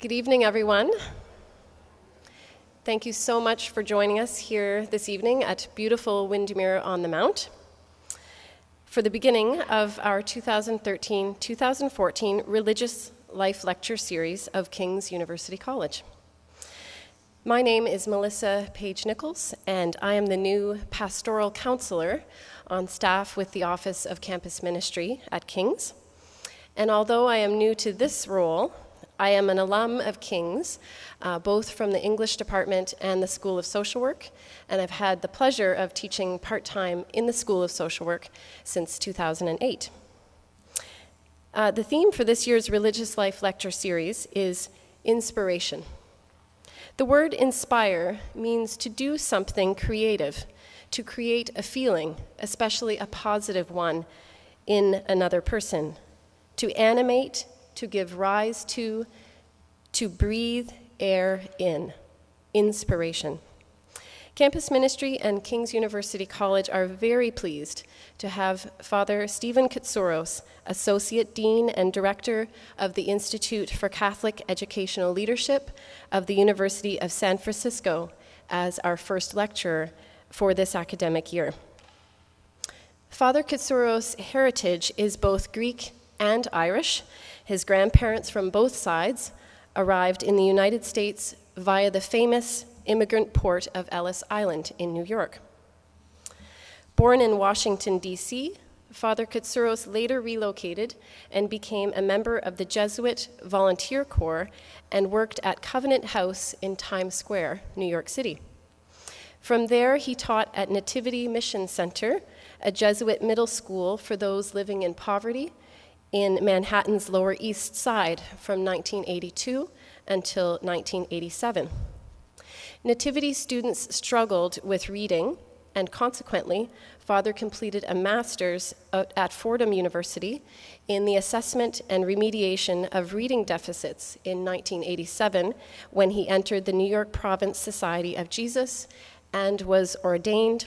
Good evening, everyone. Thank you so much for joining us here this evening at beautiful Windermere on the Mount for the beginning of our 2013-2014 Religious Life Lecture Series of King's University College. My name is Melissa Page-Nichols, and I am the new pastoral counselor on staff with the Office of Campus Ministry at King's. And although I am new to this role, I am an alum of King's, both from the English department and the School of Social Work, and I've had the pleasure of teaching part-time in the School of Social Work since 2008. The theme for this year's Religious Life Lecture Series is inspiration. The word inspire means to do something creative, to create a feeling, especially a positive one, in another person, to animate, to give rise to breathe air in, inspiration. Campus Ministry and King's University College are very pleased to have Father Stephen Katsouros, Associate Dean and Director of the Institute for Catholic Educational Leadership of the University of San Francisco, as our first lecturer for this academic year. Father Katsouros' heritage is both Greek and Irish. His grandparents from both sides arrived in the United States via the famous immigrant port of Ellis Island in New York. Born in Washington, D.C., Father Katsouros later relocated and became a member of the Jesuit Volunteer Corps and worked at Covenant House in Times Square, New York City. From there, he taught at Nativity Mission Center, a Jesuit middle school for those living in poverty in Manhattan's Lower East Side from 1982 until 1987. Nativity students struggled with reading, and consequently, Father completed a master's at Fordham University in the assessment and remediation of reading deficits in 1987 when he entered the New York Province Society of Jesus and was ordained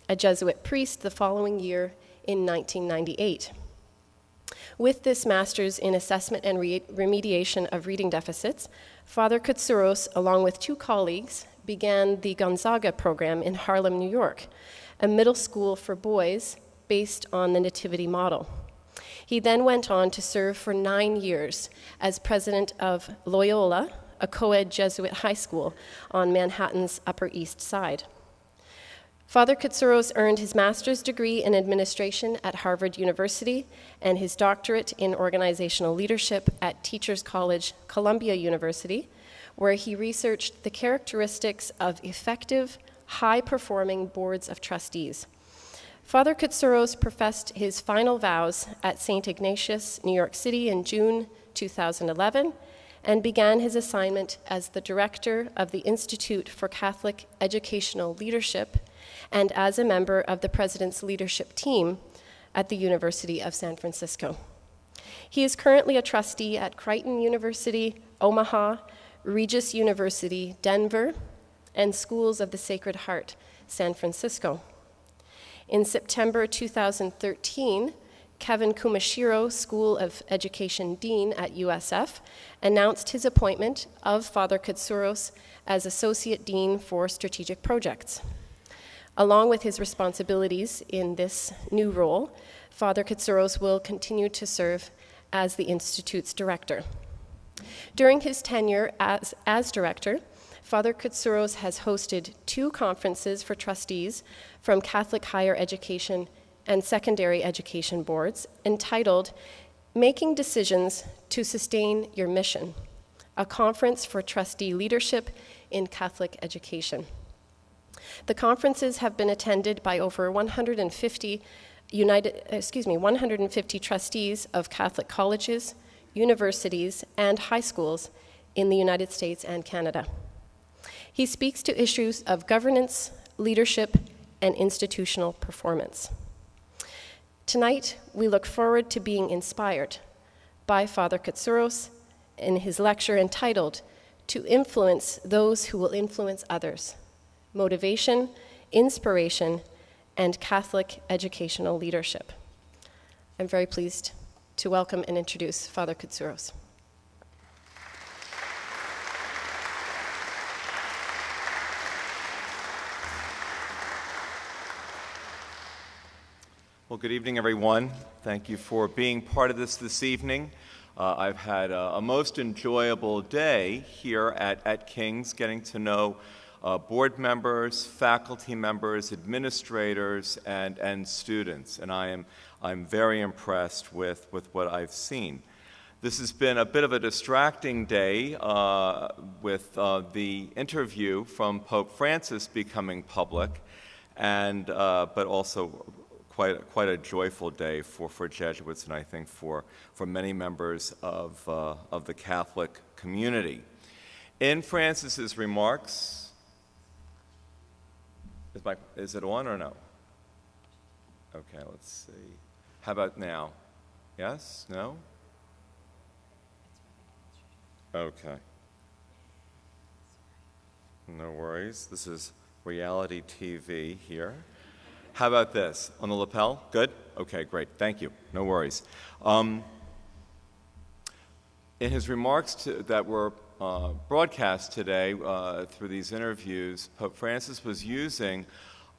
a Jesuit priest the following year in 1998. With this master's in assessment and remediation of reading deficits, Father Katsouros, along with two colleagues, began the Gonzaga program in Harlem, New York, a middle school for boys based on the Nativity model. He then went on to serve for 9 years as president of Loyola, a co-ed Jesuit high school on Manhattan's Upper East Side. Father Katsouros earned his master's degree in administration at Harvard University and his doctorate in organizational leadership at Teachers College, Columbia University, where he researched the characteristics of effective, high-performing boards of trustees. Father Katsouros professed his final vows at St. Ignatius, New York City in June 2011, and began his assignment as the director of the Institute for Catholic Educational Leadership and as a member of the President's leadership team at the University of San Francisco. He is currently a trustee at Creighton University, Omaha, Regis University, Denver, and Schools of the Sacred Heart, San Francisco. In September 2013, Kevin Kumashiro, School of Education Dean at USF, announced his appointment of Father Katsouros as Associate Dean for Strategic Projects. Along with his responsibilities in this new role, Father Katsouros will continue to serve as the Institute's director. During his tenure as director, Father Katsouros has hosted 2 conferences for trustees from Catholic higher education and secondary education boards entitled Making Decisions to Sustain Your Mission, a conference for trustee leadership in Catholic education. The conferences have been attended by over 150 trustees of Catholic colleges, universities, and high schools in the United States and Canada. He speaks to issues of governance, leadership, and institutional performance. Tonight, we look forward to being inspired by Father Katsouros in his lecture entitled, To Influence Those Who Will Influence Others, Motivation, Inspiration, and Catholic Educational Leadership. I'm very pleased to welcome and introduce Father Katsouros. Well, good evening, everyone. Thank you for being part of this evening. I've had a most enjoyable day here at King's, getting to know board members, faculty members, administrators, and students, and I'm very impressed with what I've seen. This has been a bit of a distracting day with the interview from Pope Francis becoming public, and but also quite a joyful day for Jesuits, and I think for many members of the Catholic community. In Francis's remarks, is it on or no? Okay, let's see. How about now? Yes? No? Okay. No worries. This is reality TV here. How about this? On the lapel? Good? Okay, great. Thank you. No worries. In his remarks that were broadcast today through these interviews, Pope Francis was using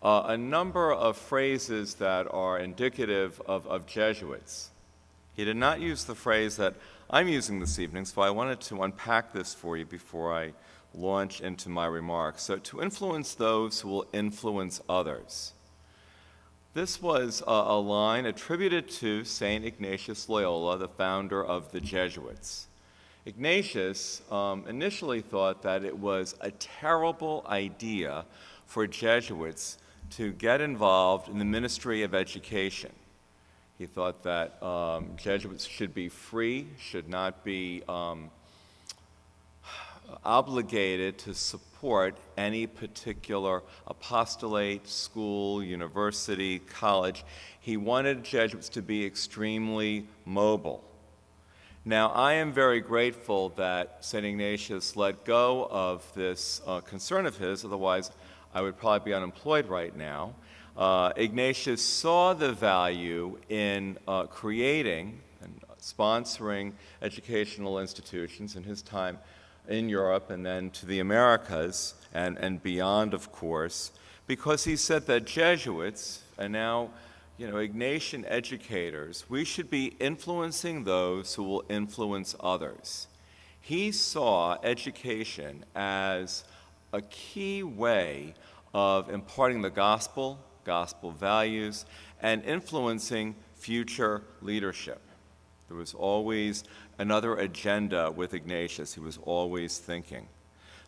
a number of phrases that are indicative of Jesuits. He did not use the phrase that I'm using this evening, so I wanted to unpack this for you before I launch into my remarks. So, to influence those who will influence others. This was a line attributed to St. Ignatius Loyola, the founder of the Jesuits. Ignatius initially thought that it was a terrible idea for Jesuits to get involved in the ministry of education. He thought that Jesuits should be free, should not be obligated to support any particular apostolate, school, university, college. He wanted Jesuits to be extremely mobile. Now, I am very grateful that St. Ignatius let go of this concern of his, otherwise I would probably be unemployed right now. Ignatius saw the value in creating and sponsoring educational institutions in his time in Europe and then to the Americas and beyond, of course, because he said that Jesuits and now, Ignatian educators, we should be influencing those who will influence others. He saw education as a key way of imparting the gospel values, and influencing future leadership. There was always another agenda with Ignatius. He was always thinking.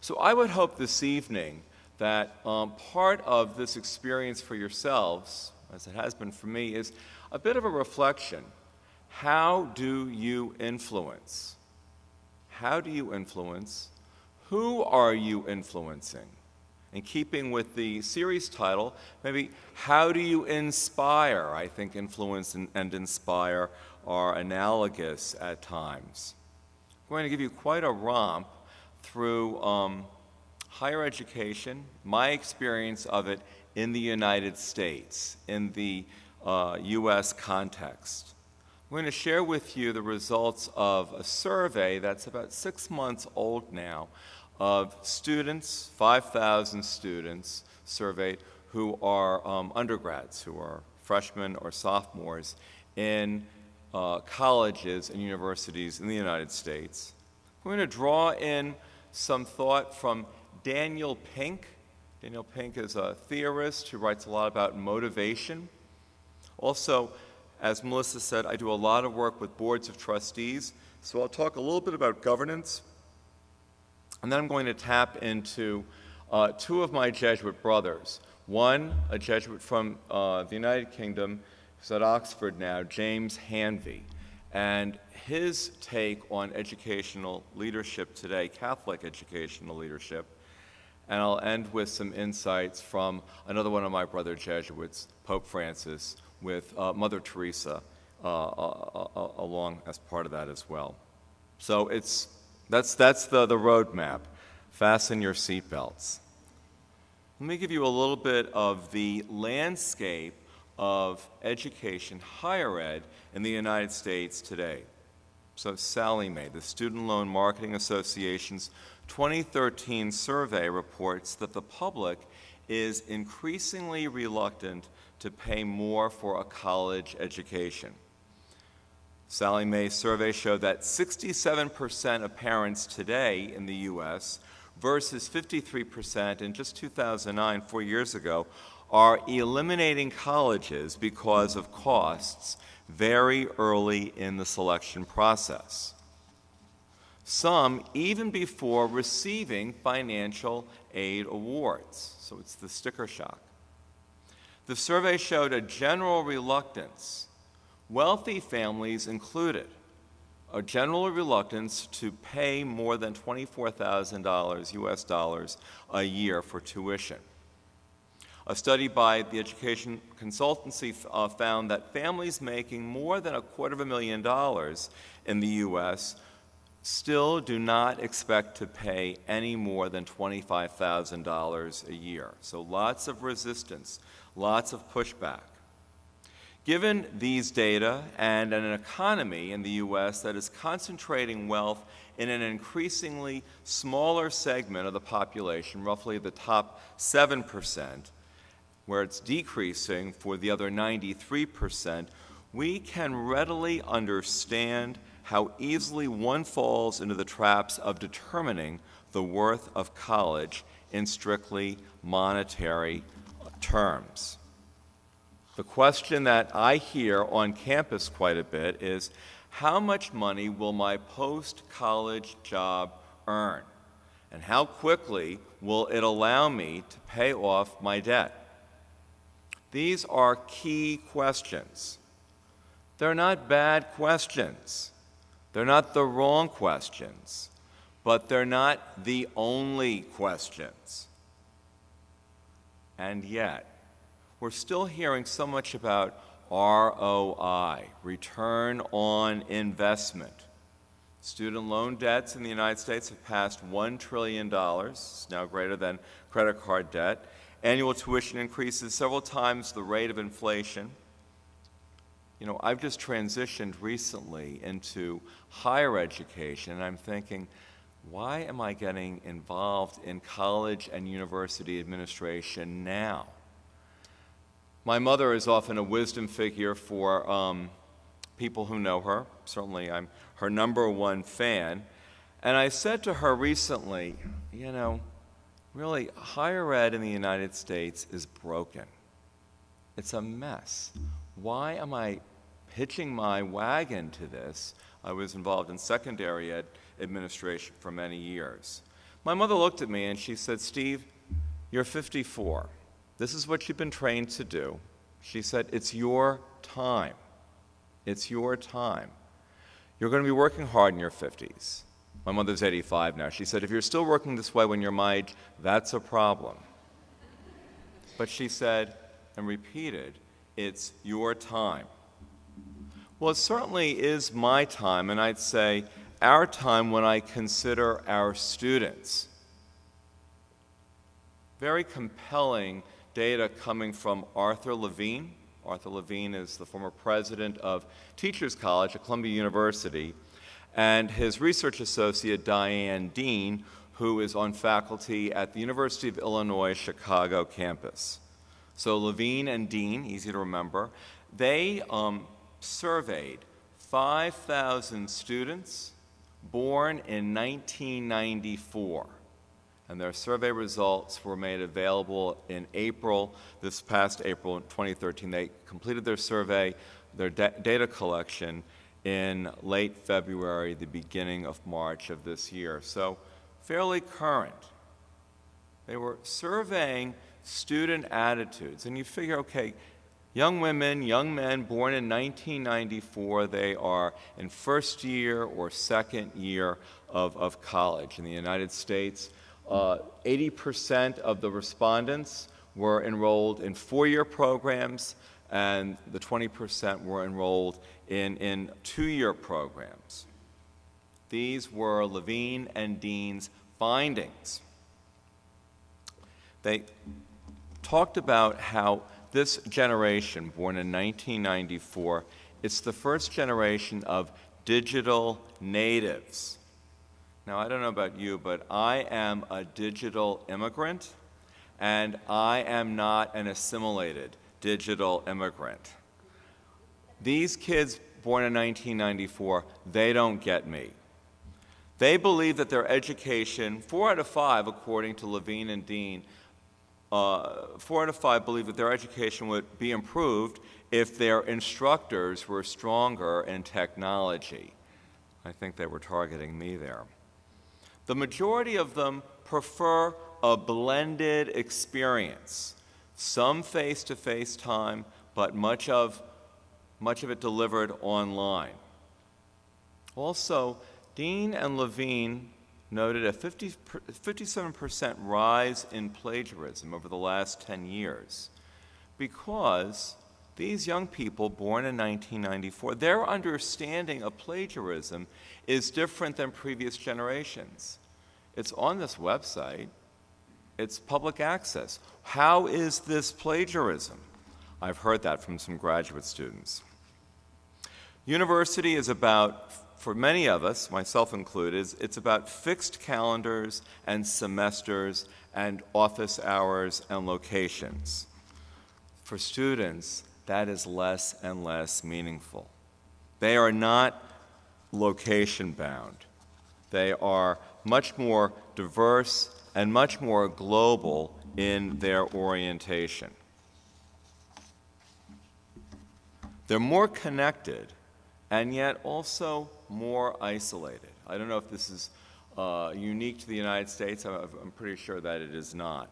So I would hope this evening that part of this experience for yourselves, as it has been for me, is a bit of a reflection. How do you influence? How do you influence? Who are you influencing? In keeping with the series title, maybe how do you inspire? I think influence and inspire are analogous at times. I'm going to give you quite a romp through higher education, my experience of it in the United States, in the U.S. context. I'm going to share with you the results of a survey that's about 6 months old now, of students, 5,000 students surveyed who are undergrads, who are freshmen or sophomores in colleges and universities in the United States. We're going to draw in some thought from Daniel Pink. Daniel Pink is a theorist who writes a lot about motivation. Also, as Melissa said, I do a lot of work with boards of trustees, so I'll talk a little bit about governance. And then I'm going to tap into two of my Jesuit brothers. One, a Jesuit from the United Kingdom, who's at Oxford now, James Hanvey, and his take on educational leadership today, Catholic educational leadership. And I'll end with some insights from another one of my brother Jesuits, Pope Francis, with Mother Teresa along as part of that as well. So that's the roadmap. Fasten your seatbelts. Let me give you a little bit of the landscape of education, higher ed, in the United States today. So Sallie Mae, the Student Loan Marketing Association's 2013 survey reports that the public is increasingly reluctant to pay more for a college education. Sallie Mae's survey showed that 67% of parents today in the U.S. versus 53% in just 2009, 4 years ago, are eliminating colleges because of costs very early in the selection process. Some even before receiving financial aid awards. So it's the sticker shock. The survey showed a general reluctance, wealthy families included, a general reluctance to pay more than $24,000 US dollars a year for tuition. A study by the education consultancy found that families making more than $250,000 in the U.S. still do not expect to pay any more than $25,000 a year. So lots of resistance, lots of pushback. Given these data and an economy in the U.S. that is concentrating wealth in an increasingly smaller segment of the population, roughly the top 7%, where it's decreasing for the other 93%, we can readily understand how easily one falls into the traps of determining the worth of college in strictly monetary terms. The question that I hear on campus quite a bit is, how much money will my post-college job earn? And how quickly will it allow me to pay off my debt? These are key questions. They're not bad questions. They're not the wrong questions, but they're not the only questions. And yet, we're still hearing so much about ROI, return on investment. Student loan debts in the United States have passed $1 trillion, it's now greater than credit card debt. Annual tuition increases several times the rate of inflation. You know, I've just transitioned recently into higher education, and I'm thinking, why am I getting involved in college and university administration now? My mother is often a wisdom figure for people who know her. Certainly, I'm her #1 fan. And I said to her recently, you know, really, higher ed in the United States is broken. It's a mess. Why am I hitching my wagon to this? I was involved in secondary ed administration for many years. My mother looked at me and she said, "Steve, you're 54. This is what you've been trained to do." She said, "It's your time. It's your time. You're going to be working hard in your 50s. My mother's 85 now. She said, "If you're still working this way when you're my age, that's a problem." But she said, and repeated, "It's your time." Well, it certainly is my time, and I'd say our time when I consider our students. Very compelling data coming from Arthur Levine. Arthur Levine is the former president of Teachers College at Columbia University, and his research associate, Diane Dean, who is on faculty at the University of Illinois Chicago campus. So Levine and Dean, easy to remember, they surveyed 5,000 students born in 1994. And their survey results were made available in April, this past April 2013. They completed their survey, their data collection, in late February, the beginning of March of this year. So fairly current. They were surveying student attitudes. And you figure, okay, young women, young men born in 1994, they are in first year or second year of college. In the United States, 80% of the respondents were enrolled in four-year programs, and the 20% were enrolled in two-year programs. These were Levine and Dean's findings. They talked about how this generation, born in 1994, it's the first generation of digital natives. Now, I don't know about you, but I am a digital immigrant, and I am not an assimilated digital immigrant. These kids born in 1994, they don't get me. They believe that their education, 4 out of 5, according to Levine and Dean, 4 out of 5 believe that their education would be improved if their instructors were stronger in technology. I think they were targeting me there. The majority of them prefer a blended experience, some face-to-face time, but much of it delivered online. Also, Dean and Levine noted a 57% rise in plagiarism over the last 10 years because these young people born in 1994, their understanding of plagiarism is different than previous generations. It's on this website. It's public access. How is this plagiarism? I've heard that from some graduate students. University is about, for many of us, myself included, it's about fixed calendars and semesters and office hours and locations. For students, that is less and less meaningful. They are not location bound. They are much more diverse and much more global in their orientation. They're more connected and yet also more isolated. I don't know if this is unique to the United States. I'm pretty sure that it is not.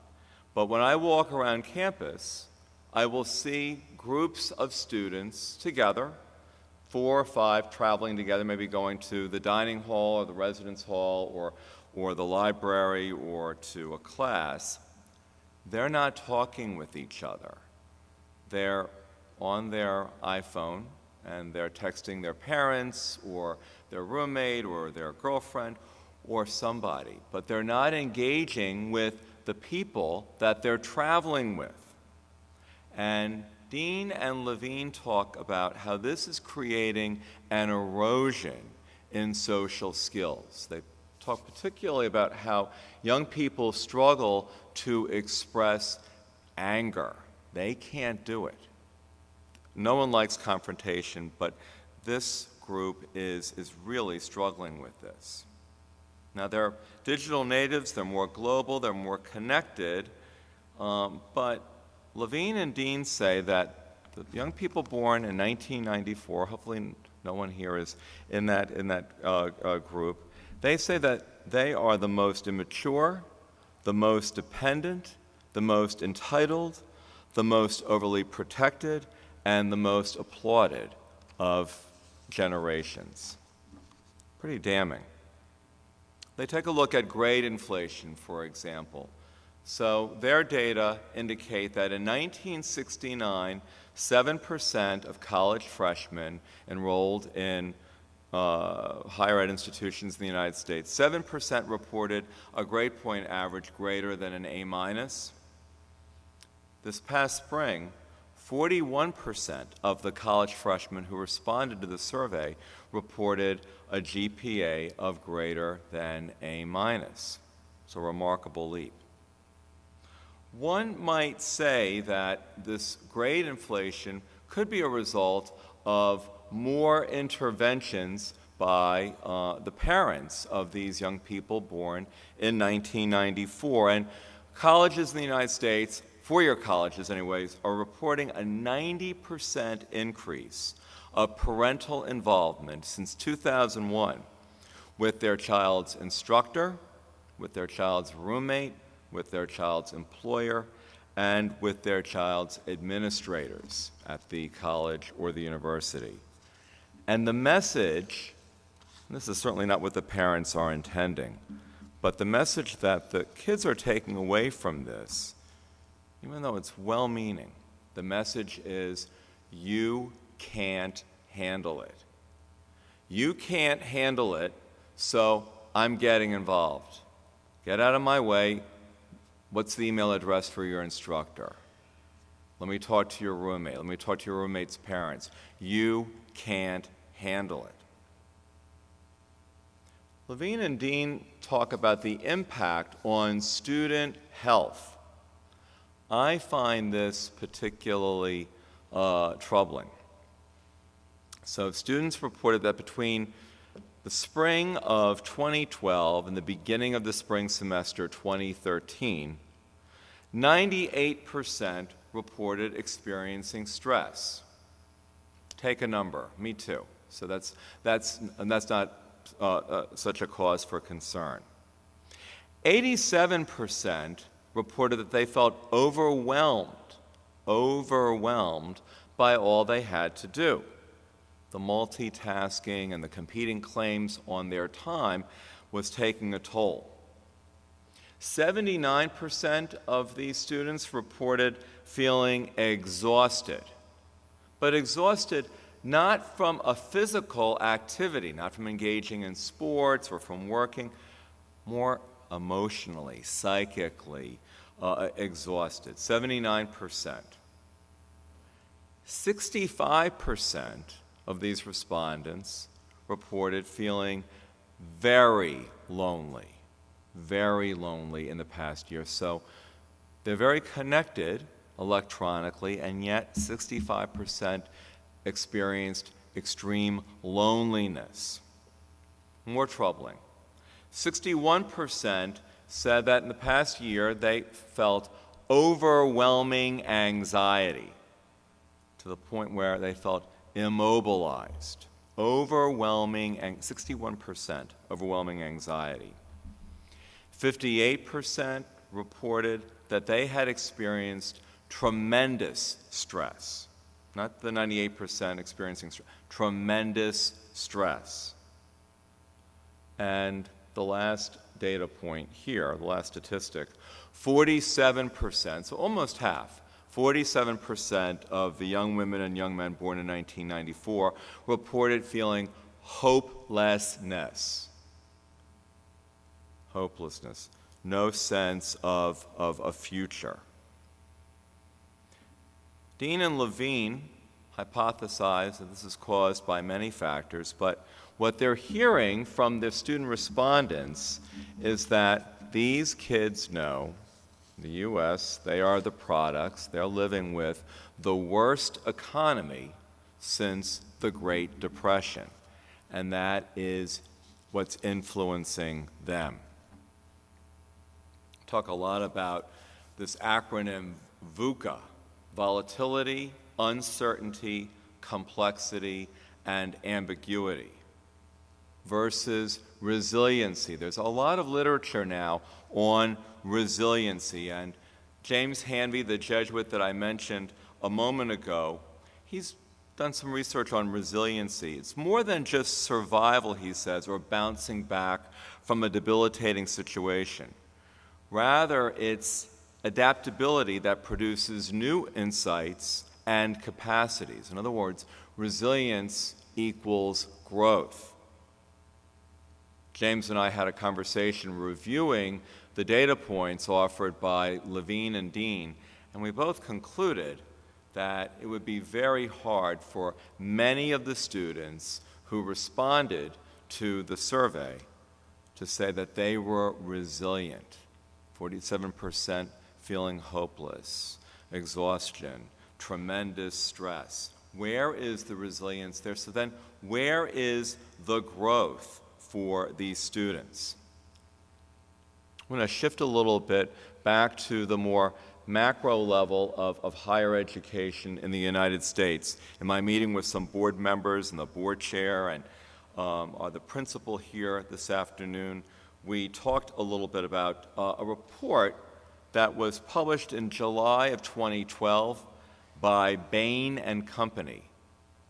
But when I walk around campus, I will see groups of students together, 4 or 5 traveling together, maybe going to the dining hall or the residence hall or the library or to a class. They're not talking with each other. They're on their iPhone and they're texting their parents or their roommate or their girlfriend or somebody, but they're not engaging with the people that they're traveling with. And Dean and Levine talk about how this is creating an erosion in social skills. They talk particularly about how young people struggle to express anger. They can't do it. No one likes confrontation, but this group is really struggling with this. Now, they're digital natives, they're more global, they're more connected, but Levine and Dean say that the young people born in 1994, hopefully no one here is in that group, they say that they are the most immature, the most dependent, the most entitled, the most overly protected, and the most applauded of generations. Pretty damning. They take a look at grade inflation, for example. So their data indicate that in 1969, 7% of college freshmen enrolled in higher ed institutions in the United States, 7% reported a grade point average greater than an A-. This past spring, 41% of the college freshmen who responded to the survey reported a GPA of greater than A-. It's a remarkable leap. One might say that this grade inflation could be a result of more interventions by the parents of these young people born in 1994. And colleges in the United States, four-year colleges anyways, are reporting a 90% increase of parental involvement since 2001 with their child's instructor, with their child's roommate, with their child's employer, and with their child's administrators at the college or the university. And the message, and this is certainly not what the parents are intending, but the message that the kids are taking away from this, even though it's well-meaning, the message is, you can't handle it. You can't handle it, so I'm getting involved. Get out of my way. What's the email address for your instructor? Let me talk to your roommate. Let me talk to your roommate's parents. You can't handle it. Levine and Dean talk about the impact on student health I find this particularly troubling. So students reported that between the spring of 2012 and the beginning of the spring semester 2013, 98% reported experiencing stress. Take a number, me too. So that's not such a cause for concern. 87% reported that they felt overwhelmed by all they had to do. The multitasking and the competing claims on their time was taking a toll. 79% of these students reported feeling exhausted, but exhausted not from a physical activity, not from engaging in sports or from working, more emotionally, psychically exhausted. 79%. 65% of these respondents reported feeling very lonely in the past year. So they're very connected electronically, and yet 65% experienced extreme loneliness. More troubling, 61% said that in the past year they felt overwhelming anxiety to the point where they felt immobilized. 61% overwhelming anxiety. 58% reported that they had experienced tremendous stress. Not the 98% experiencing stress, tremendous stress. And the last data point here, the last statistic, 47%, so almost half, 47% of the young women and young men born in 1994 reported feeling hopelessness. Hopelessness, no sense of a future. Dean and Levine hypothesized that this is caused by many factors, but what they're hearing from the student respondents is that these kids know, in the U.S., they are the products, they're living with the worst economy since the Great Depression, and that is what's influencing them. Talk a lot about this acronym VUCA: volatility, uncertainty, complexity, and ambiguity, versus resiliency. There's a lot of literature now on resiliency, and James Hanvey, the Jesuit that I mentioned a moment ago, he's done some research on resiliency. It's more than just survival, he says, or bouncing back from a debilitating situation. Rather, it's adaptability that produces new insights and capacities. In other words, resilience equals growth. James and I had a conversation reviewing the data points offered by Levine and Dean, and we both concluded that it would be very hard for many of the students who responded to the survey to say that they were resilient. 47% feeling hopeless, exhaustion, tremendous stress. Where is the resilience there? So then, where is the growth for these students? I'm going to shift a little bit back to the more macro level of higher education in the United States. In my meeting with some board members and the board chair and the principal here this afternoon, we talked a little bit about a report that was published in July of 2012 by Bain and Company.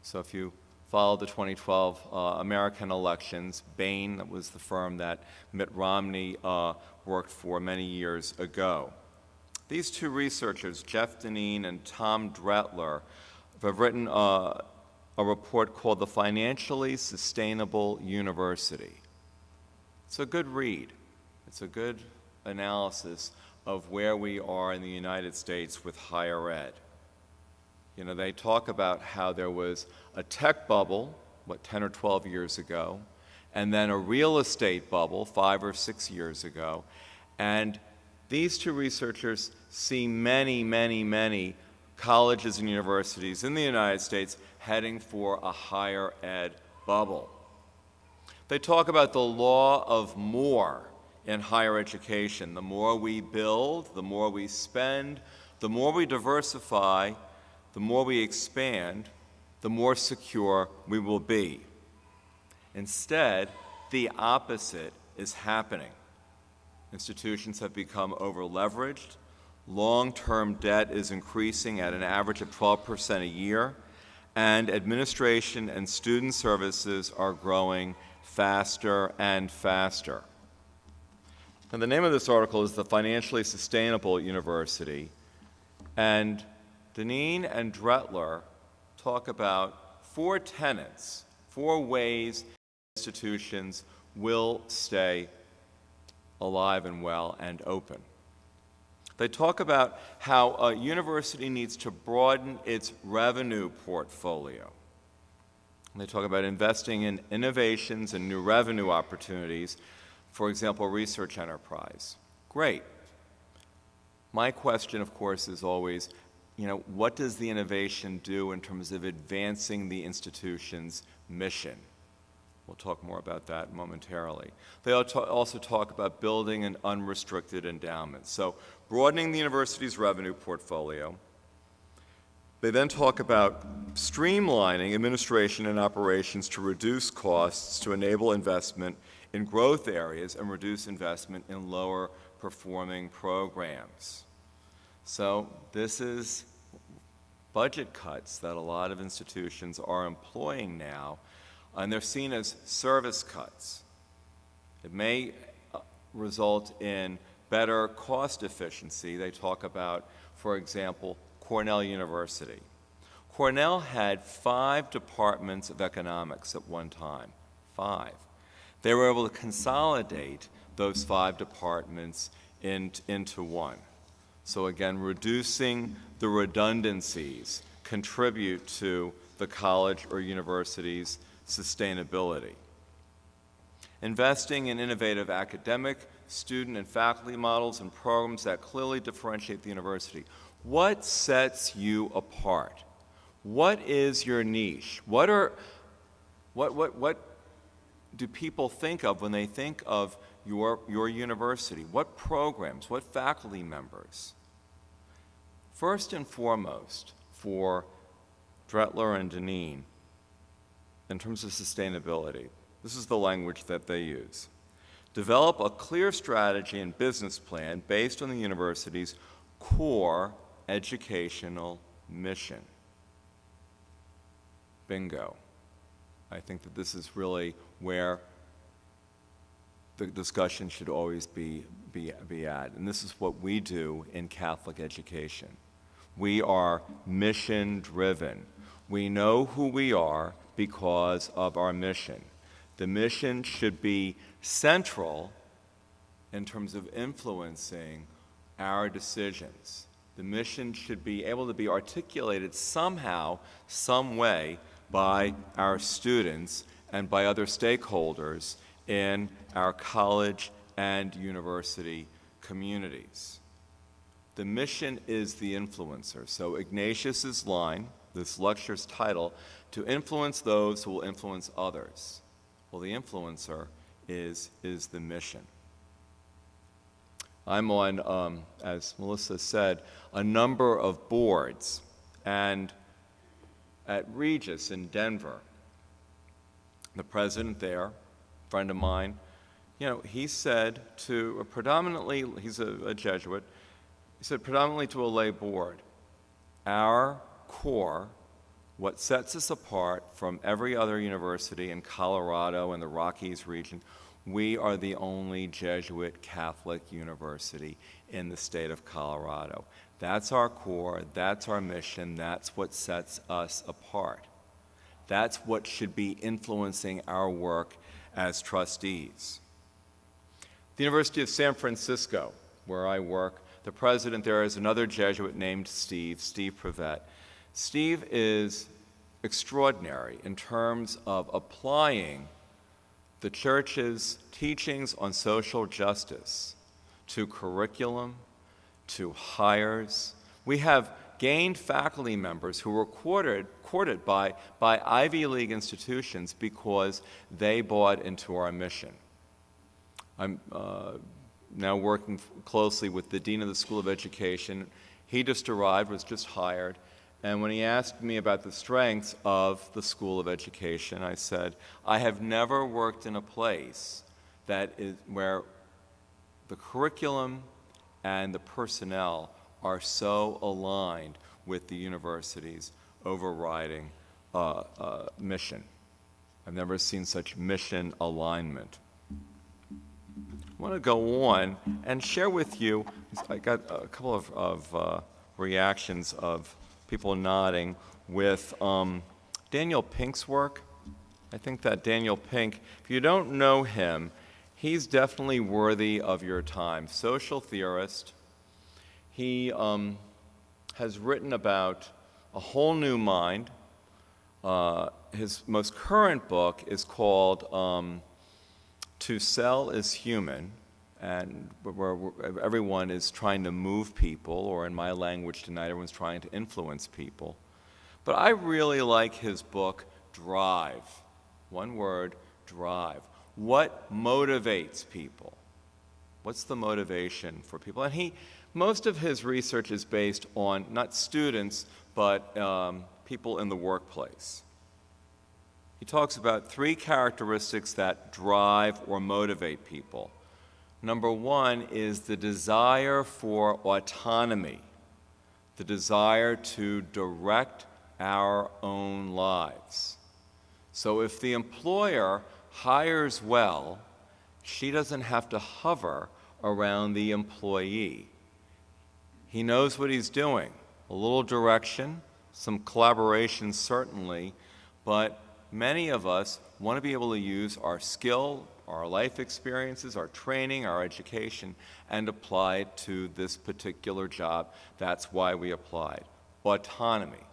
So if you follow the 2012 American elections, Bain, that was the firm that Mitt Romney worked for many years ago. These two researchers, Jeff Deneen and Tom Dretler, have written a report called The Financially Sustainable University. It's a good read. It's a good analysis of where we are in the United States with higher ed. You know, they talk about how there was a tech bubble, 10 or 12 years ago, and then a real estate bubble 5 or 6 years ago. And these two researchers see many, many, many colleges and universities in the United States heading for a higher ed bubble. They talk about the law of more in higher education. The more we build, the more we spend, the more we diversify, the more we expand, the more secure we will be. Instead, the opposite is happening. Institutions have become over-leveraged. Long-term debt is increasing at an average of 12% a year, and administration and student services are growing faster and faster. And the name of this article is The Financially Sustainable University, and Deneen and Dretler talk about 4 tenets, 4 ways institutions will stay alive and well and open. They talk about how a university needs to broaden its revenue portfolio. They talk about investing in innovations and new revenue opportunities, for example, research enterprise. Great. My question, of course, is always, what does the innovation do in terms of advancing the institution's mission? We'll talk more about that momentarily. They also talk about building an unrestricted endowment. So broadening the university's revenue portfolio. They then talk about streamlining administration and operations to reduce costs, to enable investment in growth areas and reduce investment in lower performing programs. So this is budget cuts that a lot of institutions are employing now, and they're seen as service cuts. It may result in better cost efficiency. They talk about, for example, Cornell University. Cornell had 5 departments of economics at one time, 5. They were able to consolidate those 5 departments into one. So again, reducing the redundancies contribute to the college or university's sustainability. Investing in innovative academic, student, and faculty models and programs that clearly differentiate the university. What sets you apart? What is your niche? What do people think of when they think of your university? What programs? What faculty members? First and foremost, for Dretler and Deneen, in terms of sustainability, this is the language that they use. Develop a clear strategy and business plan based on the university's core educational mission. Bingo. I think that this is really where the discussion should always be at. And this is what we do in Catholic education. We are mission-driven. We know who we are because of our mission. The mission should be central in terms of influencing our decisions. The mission should be able to be articulated somehow, some way, by our students and by other stakeholders in our college and university communities. The mission is the influencer. So Ignatius's line, this lecture's title, to influence those who will influence others. Well, the influencer is the mission. I'm on, as Melissa said, a number of boards, and at Regis in Denver, the president there, a friend of mine, he said to he's a Jesuit, he said predominantly to a lay board, our core, what sets us apart from every other university in Colorado and the Rockies region, we are the only Jesuit Catholic university in the state of Colorado. That's our core, that's our mission, that's what sets us apart. That's what should be influencing our work as trustees. The University of San Francisco, where I work, the president there is another Jesuit named Steve Prevet. Steve is extraordinary in terms of applying the church's teachings on social justice to curriculum, to hires. We have gained faculty members who were courted by Ivy League institutions because they bought into our mission. I'm now working closely with the Dean of the School of Education. He just arrived, was just hired, and when he asked me about the strengths of the School of Education, I said, I have never worked in a place where the curriculum and the personnel are so aligned with the university's overriding mission. I've never seen such mission alignment. I want to go on and share with you, I got a couple of reactions of people nodding with Daniel Pink's work. I think that Daniel Pink, if you don't know him, he's definitely worthy of your time. Social theorist. He has written about a whole new mind. His most current book is called To Sell is Human, and where everyone is trying to move people, or in my language tonight, everyone's trying to influence people. But I really like his book, Drive. One word, drive. What motivates people? What's the motivation for people? And most of his research is based on not students, but people in the workplace. He talks about 3 characteristics that drive or motivate people. Number 1 is the desire for autonomy, the desire to direct our own lives. So if the employer hires well, she doesn't have to hover around the employee. He knows what he's doing. A little direction, some collaboration certainly, but many of us want to be able to use our skill, our life experiences, our training, our education, and apply it to this particular job. That's why we applied. Autonomy.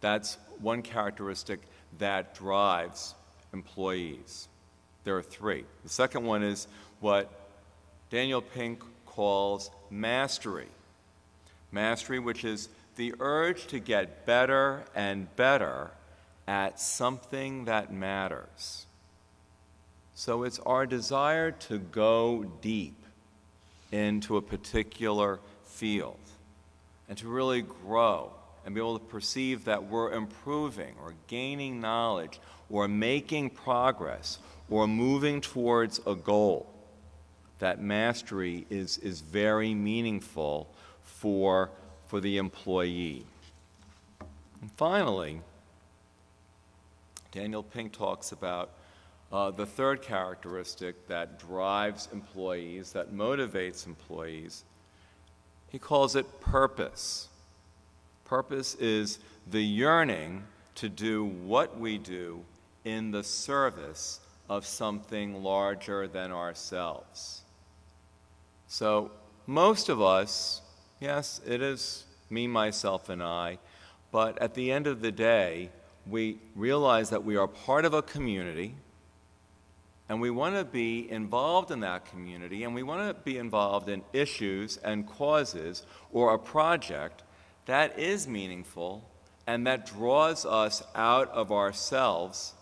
That's one characteristic that drives employees. There are 3. The second one is what Daniel Pink calls mastery. Mastery, which is the urge to get better and better at something that matters. So it's our desire to go deep into a particular field and to really grow and be able to perceive that we're improving or gaining knowledge or making progress or moving towards a goal. That mastery is very meaningful for the employee. And finally, Daniel Pink talks about the third characteristic that drives employees, that motivates employees. He calls it purpose. Purpose is the yearning to do what we do in the service of something larger than ourselves. So most of us, yes, it is me, myself, and I, but at the end of the day, we realize that we are part of a community, and we want to be involved in that community, and we want to be involved in issues and causes or a project that is meaningful and that draws us out of ourselves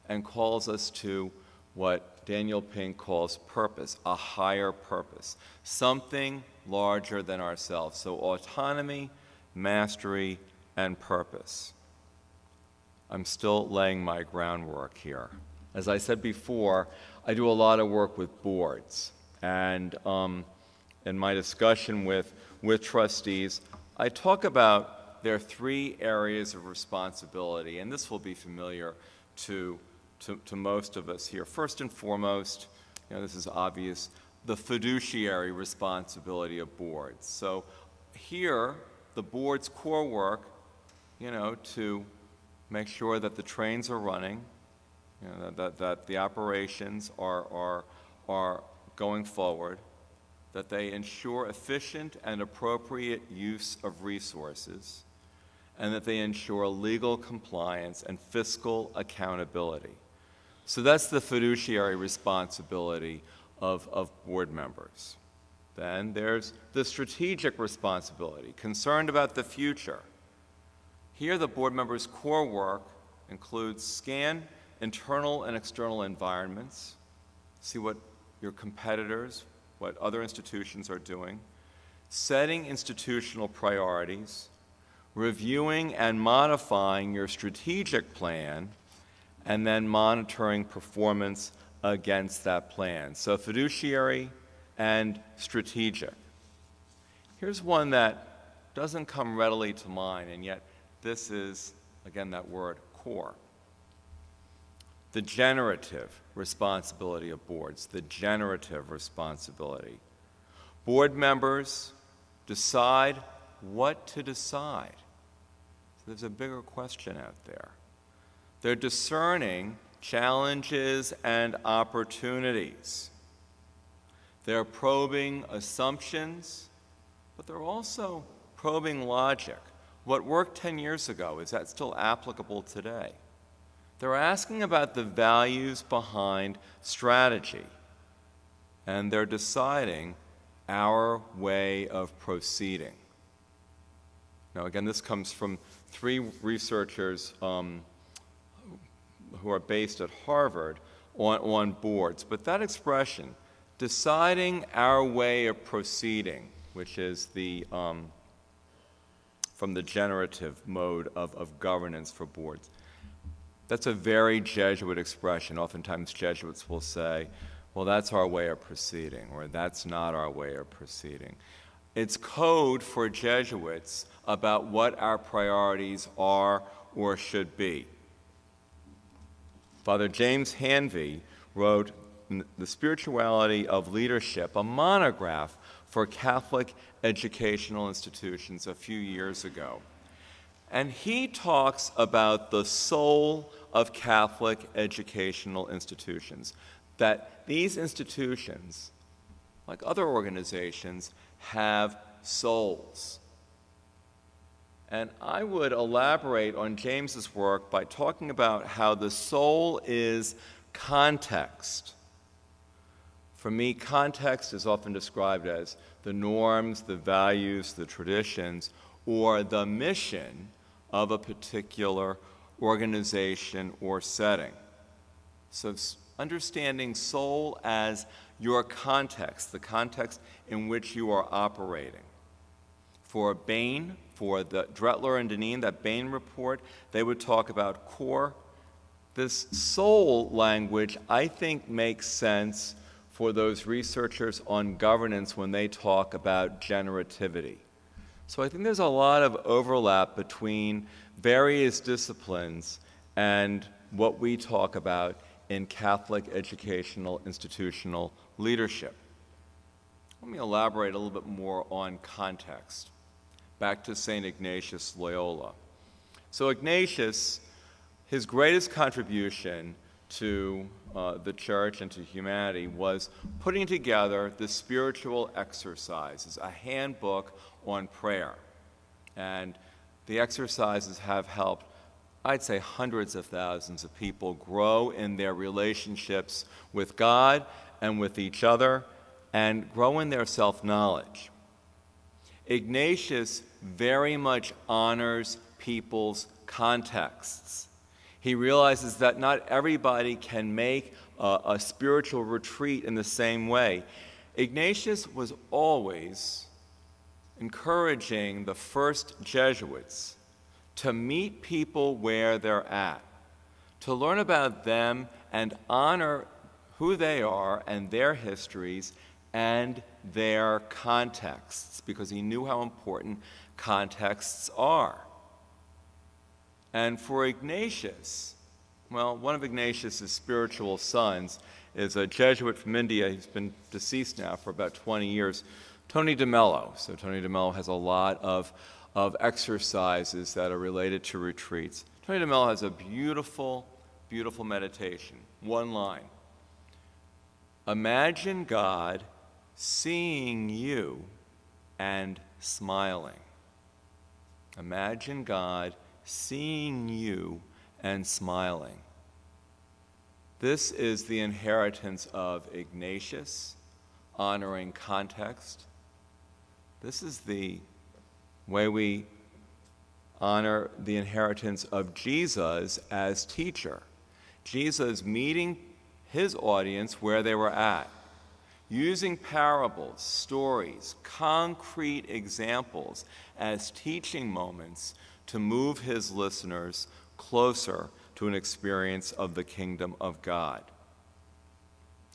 and calls us to what Daniel Pink calls purpose, a higher purpose, something larger than ourselves. So autonomy, mastery, and purpose. I'm still laying my groundwork here. As I said before, I do a lot of work with boards, and in my discussion with trustees, I talk about their 3 areas of responsibility, and this will be familiar to most of us here. First and foremost, this is obvious, the fiduciary responsibility of boards. So here, the board's core work, to make sure that the trains are running, that the operations are going forward, that they ensure efficient and appropriate use of resources, and that they ensure legal compliance and fiscal accountability. So that's the fiduciary responsibility of board members. Then there's the strategic responsibility, concerned about the future. Here, the board members' core work includes scan internal and external environments, see what your competitors, what other institutions are doing, setting institutional priorities, reviewing and modifying your strategic plan, and then monitoring performance against that plan. So fiduciary and strategic. Here's one that doesn't come readily to mind, and yet this is, again, that word, core. The generative responsibility of boards, the generative responsibility. Board members decide what to decide. So there's a bigger question out there. They're discerning challenges and opportunities. They're probing assumptions, but they're also probing logic. What worked 10 years ago, is that still applicable today? They're asking about the values behind strategy, and they're deciding our way of proceeding. Now, again, this comes from 3 researchers who are based at Harvard on boards. But that expression, deciding our way of proceeding, which is the from the generative mode of governance for boards, that's a very Jesuit expression. Oftentimes Jesuits will say, well, that's our way of proceeding, or that's not our way of proceeding. It's code for Jesuits about what our priorities are or should be. Father James Hanvey wrote The Spirituality of Leadership, a monograph for Catholic educational institutions a few years ago. And he talks about the soul of Catholic educational institutions, that these institutions, like other organizations, have souls. And I would elaborate on James's work by talking about how the soul is context. For me, context is often described as the norms, the values, the traditions, or the mission of a particular organization or setting. So understanding soul as your context, the context in which you are operating. For Bain, for the Dretler and Deneen, that Bain report, they would talk about core. This soul language, I think, makes sense for those researchers on governance when they talk about generativity. So I think there's a lot of overlap between various disciplines and what we talk about in Catholic educational institutional leadership. Let me elaborate a little bit more on context. Back to St. Ignatius Loyola. So Ignatius, his greatest contribution to the church and to humanity was putting together the spiritual exercises, a handbook on prayer. And the exercises have helped, I'd say, hundreds of thousands of people grow in their relationships with God and with each other and grow in their self-knowledge. Ignatius very much honors people's contexts. He realizes that not everybody can make a spiritual retreat in the same way. Ignatius was always encouraging the first Jesuits to meet people where they're at, to learn about them and honor who they are and their histories and their contexts, because he knew how important contexts are. And for Ignatius, well, one of Ignatius's spiritual sons is a Jesuit from India. He's been deceased now for about 20 years, Tony DeMello. So Tony DeMello has a lot of exercises that are related to retreats. Tony DeMello has a beautiful, beautiful meditation. One line. Imagine God seeing you and smiling. Imagine God seeing you and smiling. This is the inheritance of Ignatius, honoring context. This is the way we honor the inheritance of Jesus as teacher. Jesus meeting his audience where they were at, using parables, stories, concrete examples as teaching moments to move his listeners closer to an experience of the kingdom of God.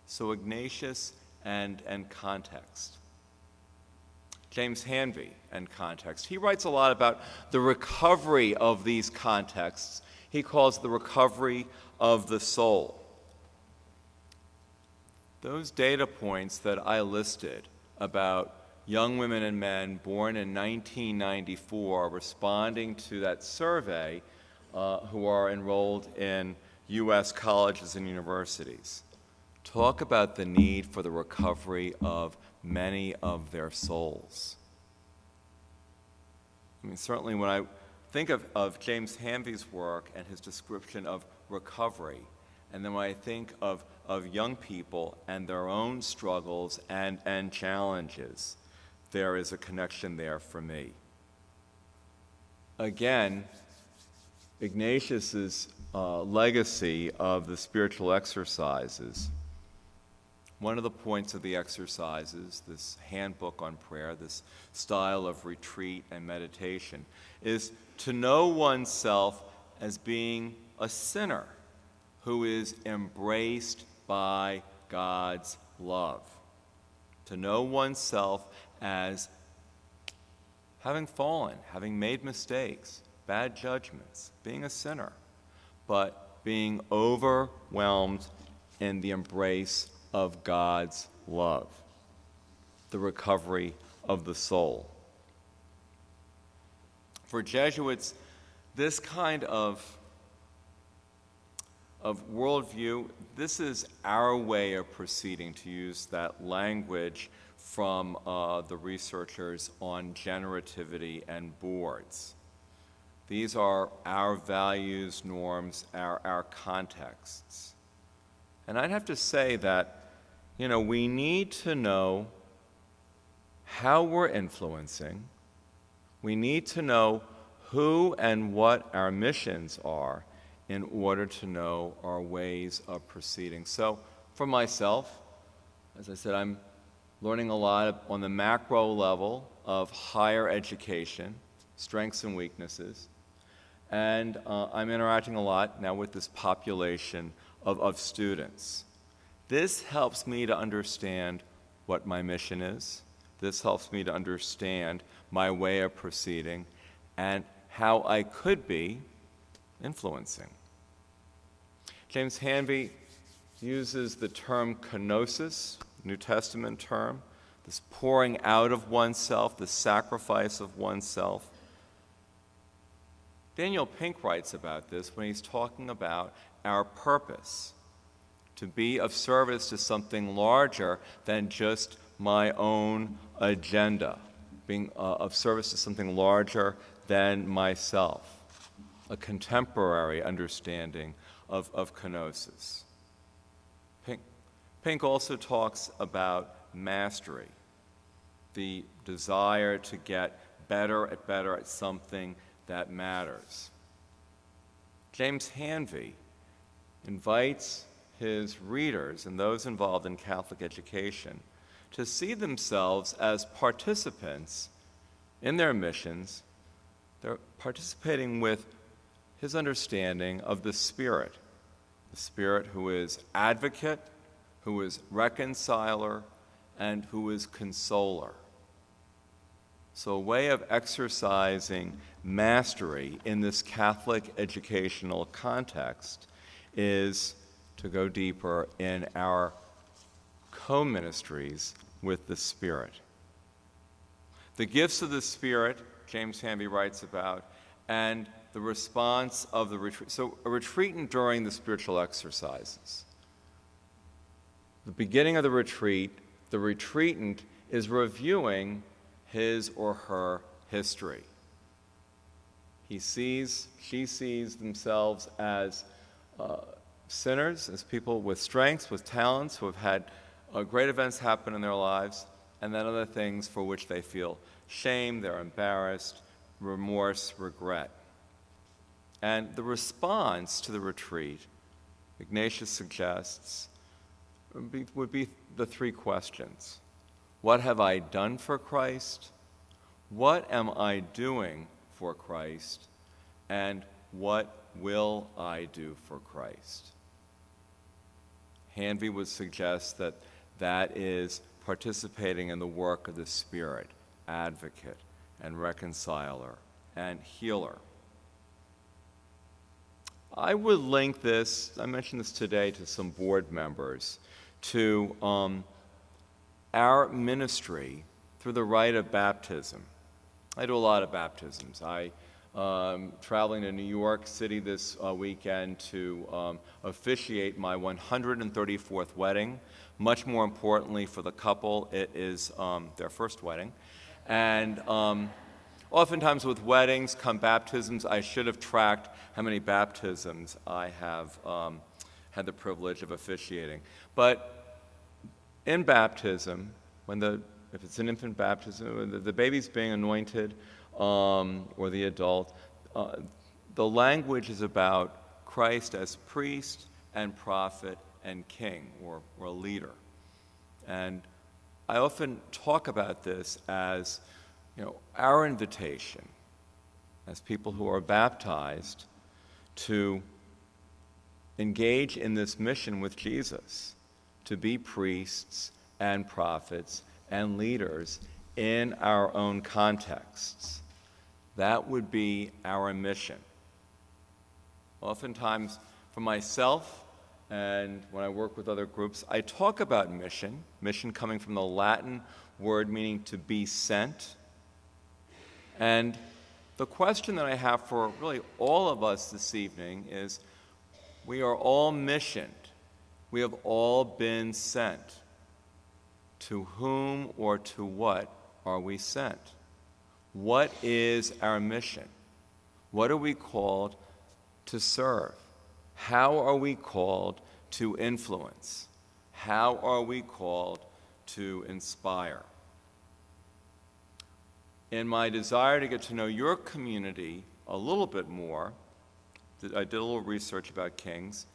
So Ignatius and context. James Hanvey and context. He writes a lot about the recovery of these contexts. He calls the recovery of the soul. Those data points that I listed about young women and men born in 1994 responding to that survey who are enrolled in U.S. colleges and universities talk about the need for the recovery of many of their souls. I mean, certainly when I think of James Hanvey's work and his description of recovery, and then when I think of young people and their own struggles and challenges, there is a connection there for me. Again, Ignatius's legacy of the spiritual exercises. One of the points of the exercises, this handbook on prayer, this style of retreat and meditation, is to know oneself as being a sinner who is embraced by God's love. To know oneself as having fallen, having made mistakes, bad judgments, being a sinner, but being overwhelmed in the embrace of God's love, the recovery of the soul. For Jesuits, this kind of worldview, this is our way of proceeding, to use that language from the researchers on generativity and boards. These are our values, norms, our contexts. And I'd have to say that, we need to know how we're influencing. We need to know who and what our missions are in order to know our ways of proceeding. So for myself, as I said, I'm learning a lot on the macro level of higher education, strengths and weaknesses, and I'm interacting a lot now with this population of students. This helps me to understand what my mission is. This helps me to understand my way of proceeding and how I could be influencing. James Hanvey uses the term kenosis, New Testament term, this pouring out of oneself, the sacrifice of oneself. Daniel Pink writes about this when he's talking about our purpose, to be of service to something larger than just my own agenda, being of service to something larger than myself, a contemporary understanding of kenosis. Pink also talks about mastery, the desire to get better at something that matters. James Hanvey invites his readers and those involved in Catholic education to see themselves as participants in their missions. They're participating with his understanding of the Spirit who is advocate, who is reconciler, and who is consoler. So a way of exercising mastery in this Catholic educational context is to go deeper in our co-ministries with the Spirit. The gifts of the Spirit, James Hanvey writes about, and the response of the retreat. So a retreatant during the spiritual exercises. The beginning of the retreatant is reviewing his or her history. She sees themselves as sinners, as people with strengths, with talents, who have had great events happen in their lives, and then other things for which they feel shame, they're embarrassed, remorse, regret. And the response to the retreat, Ignatius suggests, would be the three questions. What have I done for Christ? What am I doing for Christ? And what will I do for Christ? Hanvey would suggest that that is participating in the work of the Spirit, advocate and reconciler and healer. I would link this, I mentioned this today to some board members, to our ministry through the rite of baptism. I do a lot of baptisms. Traveling to New York City this weekend to officiate my 134th wedding. Much more importantly for the couple, it is their first wedding. And oftentimes with weddings come baptisms. I should have tracked how many baptisms I have had the privilege of officiating. But in baptism, if it's an infant baptism, the baby's being anointed, or the adult, the language is about Christ as priest and prophet and king, or leader. And I often talk about this as, our invitation as people who are baptized to engage in this mission with Jesus, to be priests and prophets and leaders in our own contexts. That would be our mission. Oftentimes, for myself, and when I work with other groups, I talk about mission coming from the Latin word meaning to be sent. And the question that I have for really all of us this evening is, we are all missioned. We have all been sent. To whom or to what are we sent? What is our mission? What are we called to serve? How are we called to influence? How are we called to inspire? In my desire to get to know your community a little bit more, I did a little research about King's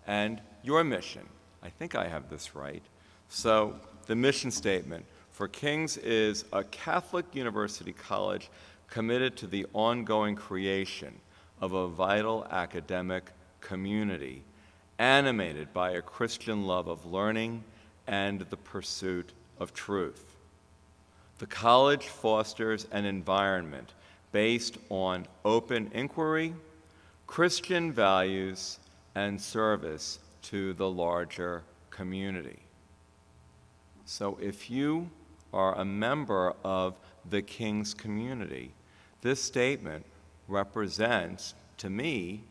and your mission. I think I have this right. So the mission statement for King's is a Catholic university college committed to the ongoing creation of a vital academic community animated by a Christian love of learning and the pursuit of truth. The college fosters an environment based on open inquiry, Christian values, and service to the larger community. So if you are a member of the King's community, this statement represents, to me,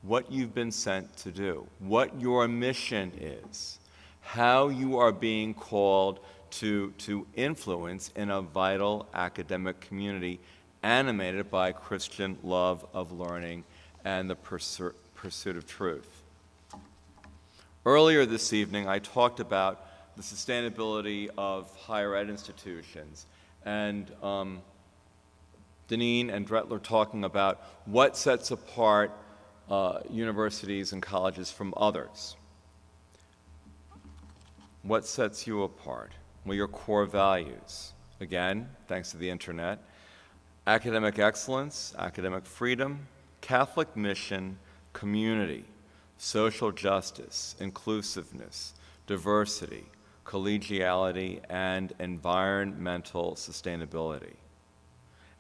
what you've been sent to do, what your mission is, how you are being called to influence in a vital academic community animated by Christian love of learning and the pursuit of truth. Earlier this evening, I talked about the sustainability of higher ed institutions, and Deneen and Dretler talking about what sets apart universities and colleges from others. What sets you apart? Well, your core values. Again, thanks to the internet. Academic excellence, academic freedom, Catholic mission, community, social justice, inclusiveness, diversity, collegiality, and environmental sustainability.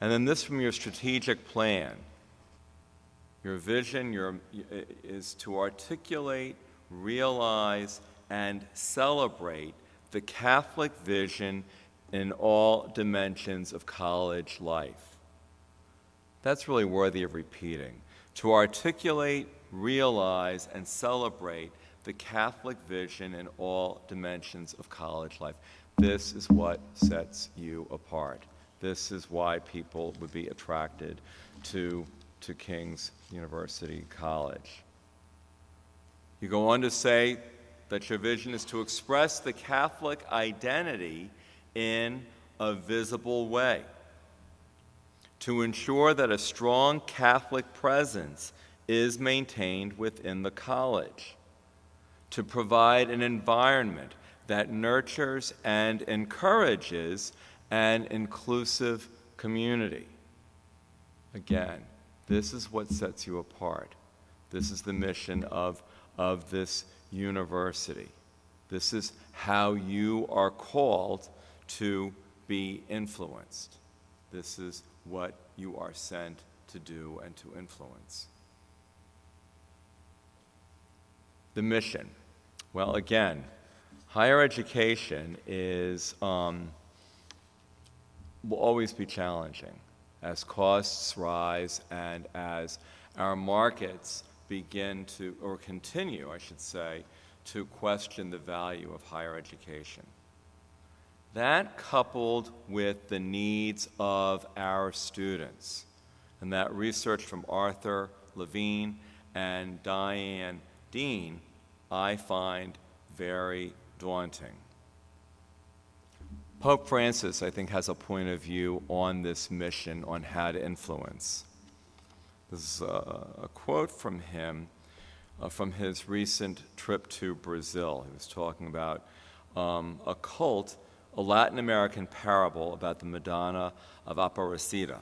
And then this from your strategic plan. Your vision is to articulate, realize, and celebrate the Catholic vision in all dimensions of college life. That's really worthy of repeating. To articulate, realize, and celebrate the Catholic vision in all dimensions of college life. This is what sets you apart. This is why people would be attracted to King's University College. You go on to say, that your vision is to express the Catholic identity in a visible way, to ensure that a strong Catholic presence is maintained within the college, to provide an environment that nurtures and encourages an inclusive community. Again, this is what sets you apart. This is the mission of this university. This is how you are called to be influenced. This is what you are sent to do and to influence. The mission. Well, again, higher education will always be challenging as costs rise and as our markets begin to, or continue, I should say, to question the value of higher education. That, coupled with the needs of our students, and that research from Arthur Levine and Diane Dean, I find very daunting. Pope Francis, I think, has a point of view on this mission, on how to influence. This is a quote from him from his recent trip to Brazil. He was talking about a cult, a Latin American parable about the Madonna of Aparecida.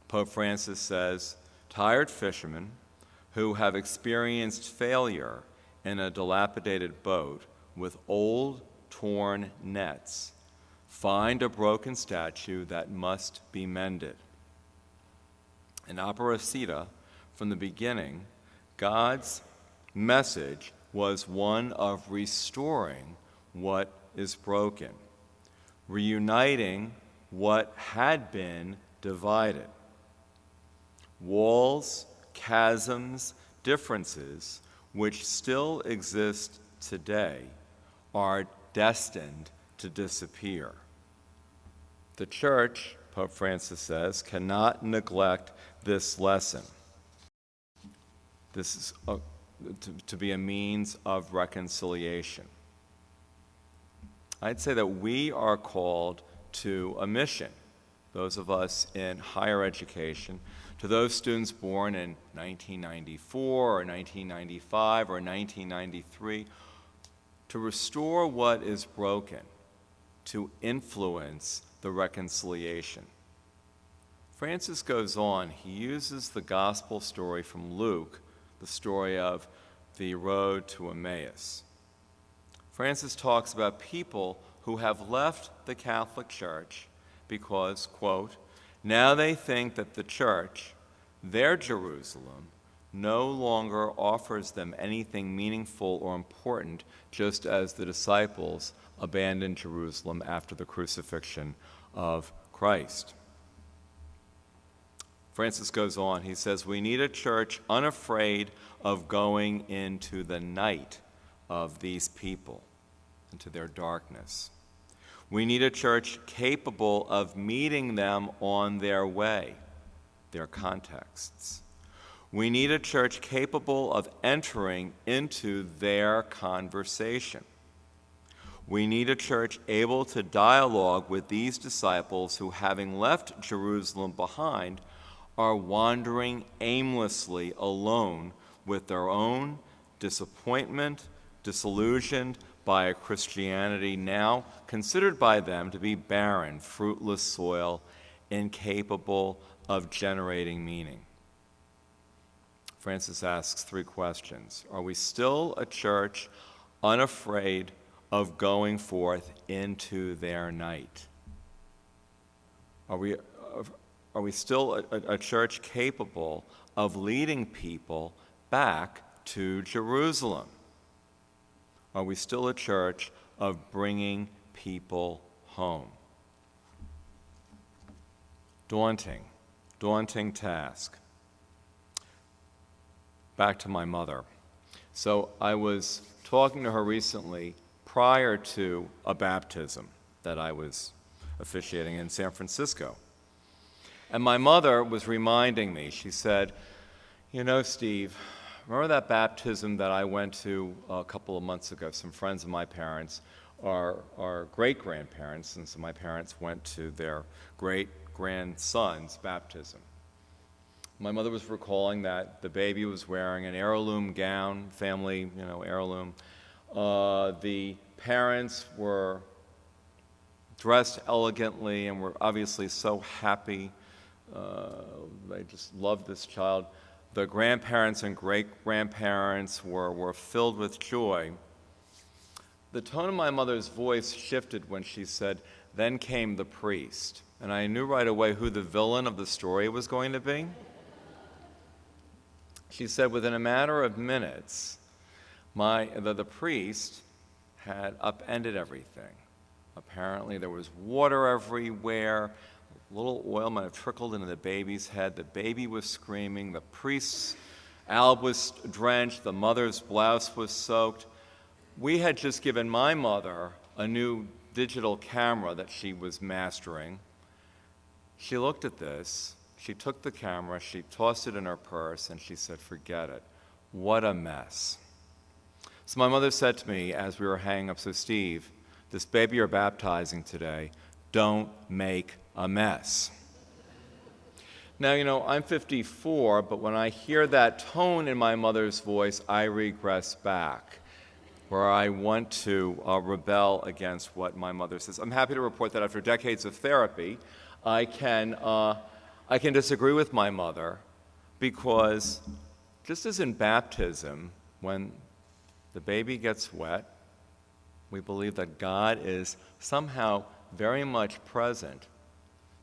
Pope Francis says, tired fishermen who have experienced failure in a dilapidated boat with old, torn nets find a broken statue that must be mended. In Aparecida, from the beginning, God's message was one of restoring what is broken, reuniting what had been divided. Walls, chasms, differences, which still exist today, are destined to disappear. The Church, Pope Francis says, cannot neglect this lesson. This is to be a means of reconciliation. I'd say that we are called to a mission, those of us in higher education, to those students born in 1994 or 1995 or 1993, to restore what is broken, to influence the reconciliation. Francis goes on, he uses the gospel story from Luke, the story of the road to Emmaus. Francis talks about people who have left the Catholic Church because, quote, now they think that the Church, their Jerusalem, no longer offers them anything meaningful or important, just as the disciples abandoned Jerusalem after the crucifixion of Christ. Francis goes on, he says, we need a church unafraid of going into the night of these people, into their darkness. We need a church capable of meeting them on their way, their contexts. We need a church capable of entering into their conversation. We need a church able to dialogue with these disciples who, having left Jerusalem behind, are wandering aimlessly alone with their own disappointment, disillusioned by a Christianity now considered by them to be barren, fruitless soil, incapable of generating meaning. Francis asks 3 questions. Are we still a church unafraid of going forth into their night? Are we still a church capable of leading people back to Jerusalem? Are we still a church of bringing people home? Daunting task. Back to my mother. So I was talking to her recently prior to a baptism that I was officiating in San Francisco. And my mother was reminding me, she said, you know, Steve, Remember that baptism that I went to a couple of months ago? Some friends of my parents are great-grandparents, and so my parents went to their great-grandson's baptism. My mother was recalling that the baby was wearing an heirloom gown, family, heirloom. The parents were dressed elegantly and were obviously so happy. They just loved this child. The grandparents and great-grandparents were filled with joy. The tone of my mother's voice shifted when she said, "Then came the priest." And I knew right away who the villain of the story was going to be. She said, within a matter of minutes, the priest had upended everything. Apparently there was water everywhere. A little oil might have trickled into the baby's head. The baby was screaming. The priest's alb was drenched. The mother's blouse was soaked. We had just given my mother a new digital camera that she was mastering. She looked at this. She took the camera, she tossed it in her purse, and she said, "Forget it. What a mess." So my mother said to me as we were hanging up, "So Steve, this baby you're baptizing today, don't make a mess." Now, I'm 54, but when I hear that tone in my mother's voice, I regress back, where I want to rebel against what my mother says. I'm happy to report that after decades of therapy, I can disagree with my mother, because just as in baptism, when the baby gets wet, we believe that God is somehow very much present.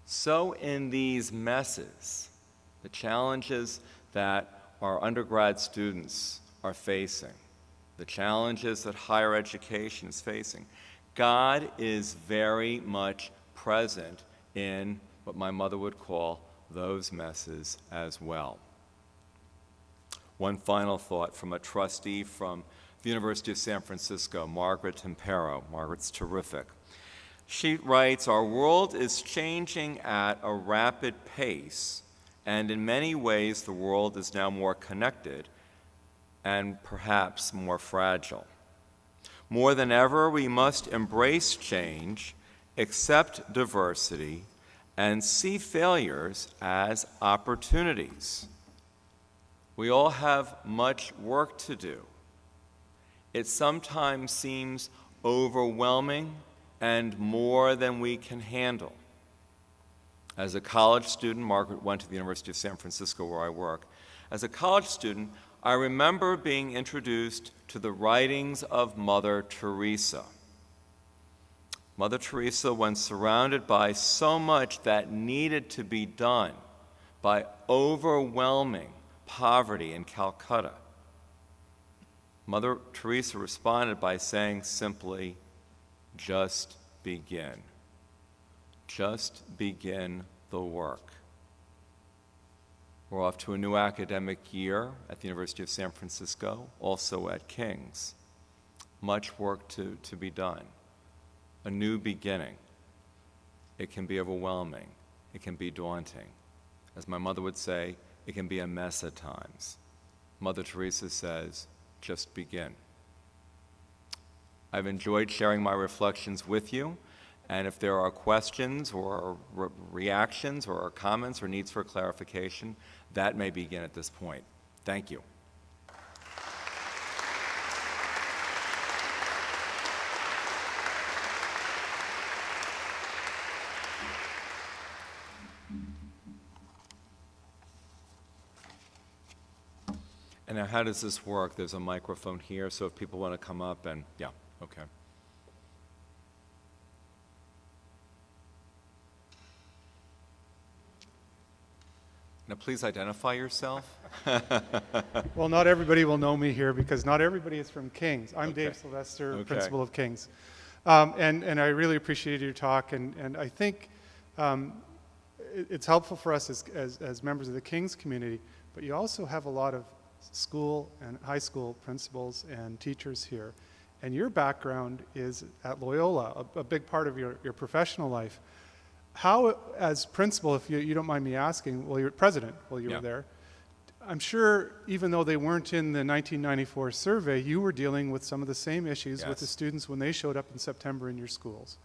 So in these messes, the challenges that our undergrad students are facing, the challenges that higher education is facing, God is very much present in what my mother would call those messes as well. One final thought from a trustee from the University of San Francisco, Margaret Tempero. Margaret's terrific. She writes, "Our world is changing at a rapid pace, and in many ways the world is now more connected and perhaps more fragile. More than ever, we must embrace change, accept diversity, and see failures as opportunities. We all have much work to do. It sometimes seems overwhelming and more than we can handle." As a college student, Margaret went to the University of San Francisco where I work. As a college student, I remember being introduced to the writings of Mother Teresa. Mother Teresa, when surrounded by so much that needed to be done, by overwhelming poverty in Calcutta, Mother Teresa responded by saying simply, "Just begin. Just begin the work." We're off to a new academic year at the University of San Francisco, also at King's. Much work to be done. A new beginning. It can be overwhelming. It can be daunting. As my mother would say, it can be a mess at times. Mother Teresa says, "Just begin." I've enjoyed sharing my reflections with you, and if there are questions or reactions or comments or needs for clarification, that may begin at this point. Thank you. And now how does this work? There's a microphone here, so if people want to come up and, yeah, okay. Now please identify yourself. Well, not everybody will know me here because not everybody is from King's. I'm Okay. Dave Sylvester, Okay. principal of King's. And I really appreciated your talk, and I think it's helpful for us as members of the King's community, but you also have a lot of school and high school principals and teachers here. And your background is at Loyola, a big part of your professional life. How, as principal, if you don't mind me asking, well, you're president while you Yeah. were there, I'm sure even though they weren't in the 1994 survey, you were dealing with some of the same issues with the Yes. students when they showed up in September in your schools.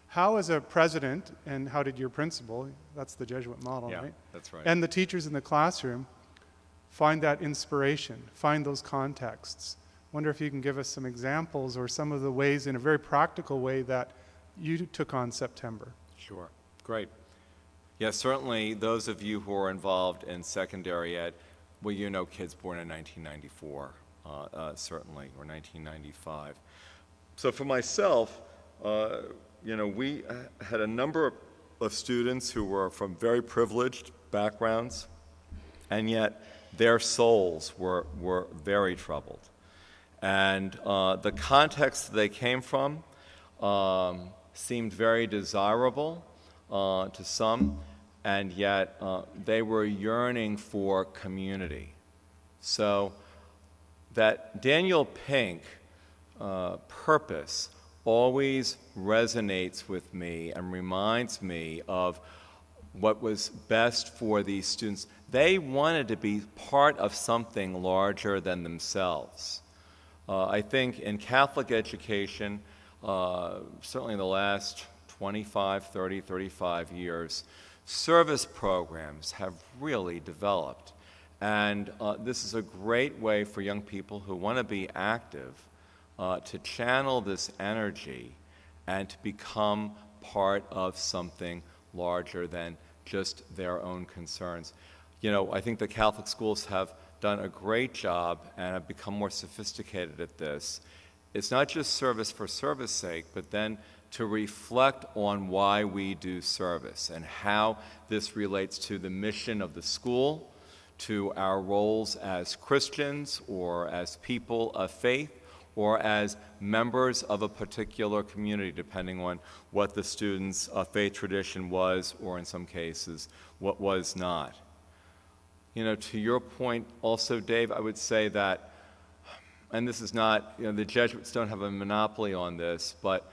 How, as a president, and how did your principal, that's the Jesuit model, Yeah, right? that's right. And the teachers in the classroom find that inspiration, find those contexts? Wonder if you can give us some examples or some of the ways, in a very practical way, that you took on September. Sure. Great. Yeah, certainly those of you who are involved in secondary ed, well, you know kids born in 1994, certainly, or 1995. So for myself, we had a number of students who were from very privileged backgrounds, and yet their souls were very troubled. And the context they came from seemed very desirable to some, and yet they were yearning for community. So that Daniel Pink purpose always resonates with me and reminds me of what was best for these students. They wanted to be part of something larger than themselves. I think in Catholic education, certainly in the last 25, 30, 35 years, service programs have really developed. And this is a great way for young people who want to be active to channel this energy and to become part of something larger than just their own concerns. I think the Catholic schools have done a great job and have become more sophisticated at this. It's not just service for service sake, but then to reflect on why we do service and how this relates to the mission of the school, to our roles as Christians or as people of faith, or as members of a particular community, depending on what the student's faith tradition was, or in some cases, what was not. To your point also, Dave, I would say that, and this is not, the Jesuits don't have a monopoly on this, but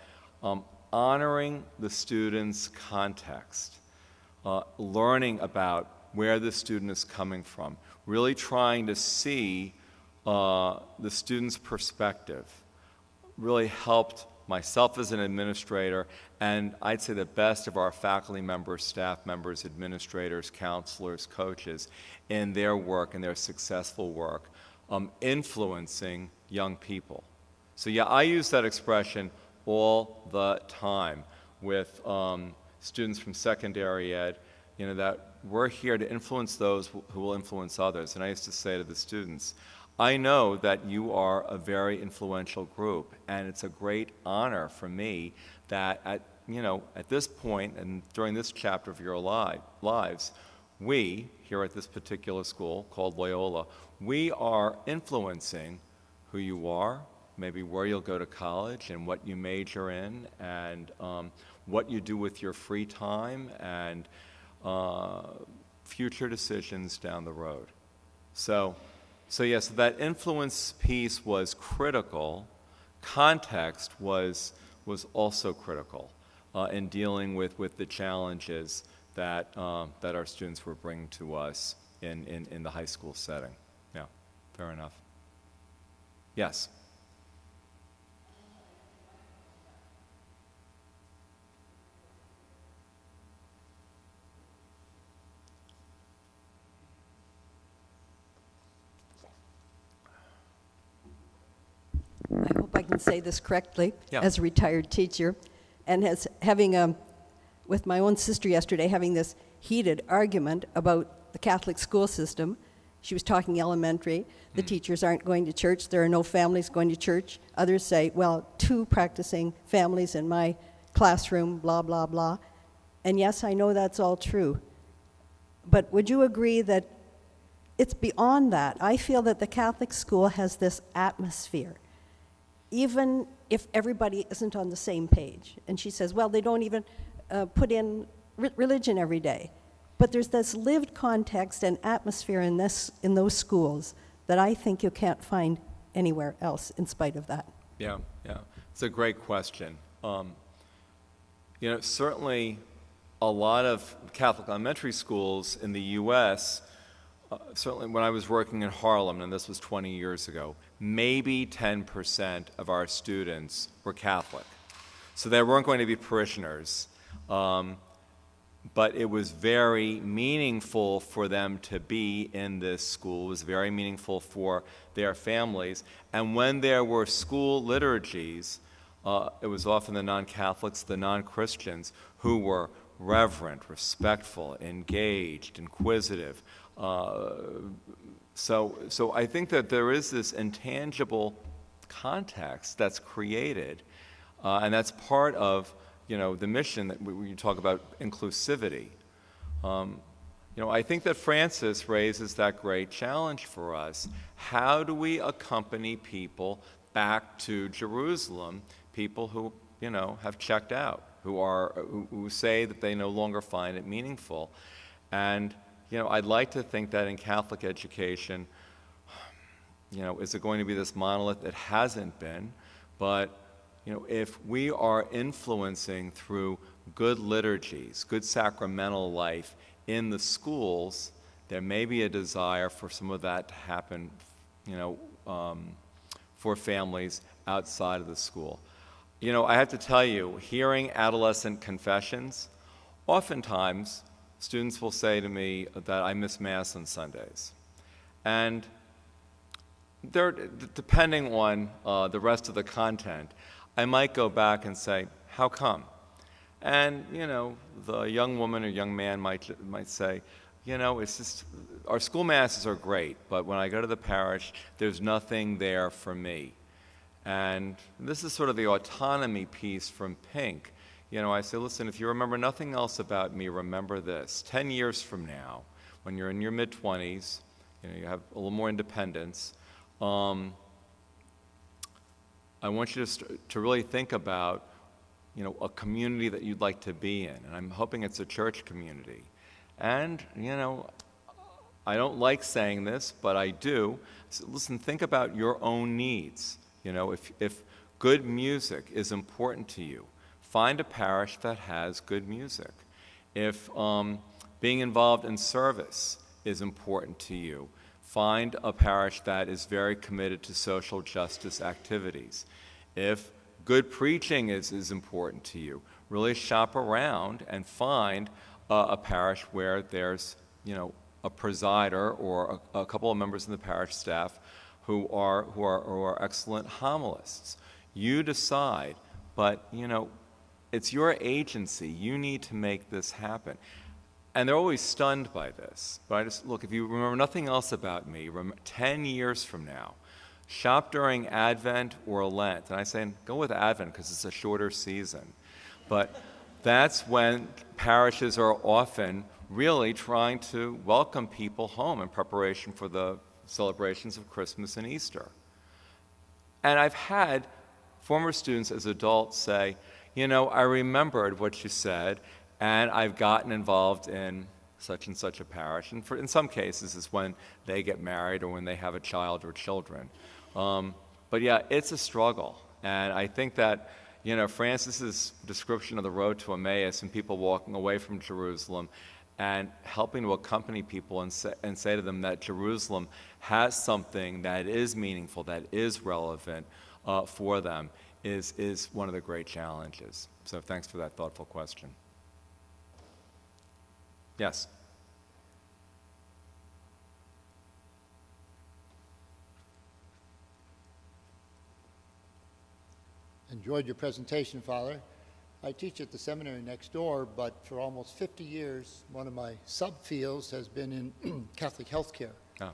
honoring the student's context, learning about where the student is coming from, really trying to see the student's perspective, really helped myself as an administrator, and I'd say the best of our faculty members, staff members, administrators, counselors, coaches, in their work and their successful work, influencing young people. So yeah, I use that expression all the time with students from secondary ed, that we're here to influence those who will influence others. And I used to say to the students, I know that you are a very influential group, and it's a great honor for me that at this point and during this chapter of your lives, we, here at this particular school called Loyola, we are influencing who you are, maybe where you'll go to college and what you major in, and what you do with your free time, and future decisions down the road. So yes, that influence piece was critical. Context was also critical in dealing with the challenges that our students were bringing to us in the high school setting. Yeah, fair enough. Yes. I hope I can say this correctly, Yeah. as a retired teacher, and with my own sister yesterday, having this heated argument about the Catholic school system. She was talking elementary. The teachers aren't going to church. There are no families going to church. Others say, well, 2 practicing families in my classroom, blah, blah, blah. And yes, I know that's all true. But would you agree that it's beyond that? I feel that the Catholic school has this atmosphere, even if everybody isn't on the same page. And she says, well, they don't even put in religion every day. But there's this lived context and atmosphere in those schools that I think you can't find anywhere else in spite of that. Yeah. It's a great question. Certainly a lot of Catholic elementary schools in the U.S. certainly when I was working in Harlem, and this was 20 years ago, maybe 10% of our students were Catholic. So they weren't going to be parishioners, but it was very meaningful for them to be in this school. It was very meaningful for their families. And when there were school liturgies, it was often the non-Catholics, the non-Christians, who were reverent, respectful, engaged, inquisitive. So I think that there is this intangible context that's created, and that's part of the mission that we talk about inclusivity. I think that Francis raises that great challenge for us. How do we accompany people back to Jerusalem, people who have checked out, who say that they no longer find it meaningful? And I'd like to think that in Catholic education, is it going to be this monolith? It hasn't been, but if we are influencing through good liturgies, good sacramental life in the schools, there may be a desire for some of that to happen, for families outside of the school. I have to tell you, hearing adolescent confessions, oftentimes students will say to me that I miss Mass on Sundays. And depending on the rest of the content, I might go back and say, how come? And, the young woman or young man might say, it's just, our school masses are great, but when I go to the parish, there's nothing there for me. And this is sort of the autonomy piece from Pink. I say, listen, if you remember nothing else about me, remember this. 10 years from now, when you're in your mid-20s, you have a little more independence, I want you to really think about, a community that you'd like to be in. And I'm hoping it's a church community. And, I don't like saying this, but I do. So listen, think about your own needs. If good music is important to you, find a parish that has good music. If being involved in service is important to you, find a parish that is very committed to social justice activities. If good preaching is important to you, really shop around and find a parish where there's, a presider or a couple of members of the parish staff who are excellent homilists. You decide, but it's your agency. You need to make this happen. And they're always stunned by this. But I just, look, if you remember nothing else about me, 10 years from now, shop during Advent or Lent. And I say, go with Advent because it's a shorter season. But that's when parishes are often really trying to welcome people home in preparation for the celebrations of Christmas and Easter. And I've had former students as adults say, I remembered what you said, and I've gotten involved in such and such a parish. And in some cases, it's when they get married or when they have a child or children. But yeah, it's a struggle. And I think that, Francis's description of the road to Emmaus and people walking away from Jerusalem and helping to accompany people and say to them that Jerusalem has something that is meaningful, that is relevant for them, is one of the great challenges. So thanks for that thoughtful question. Yes? Enjoyed your presentation, Father. I teach at the seminary next door, but for almost 50 years, one of my subfields has been in Catholic healthcare. Oh.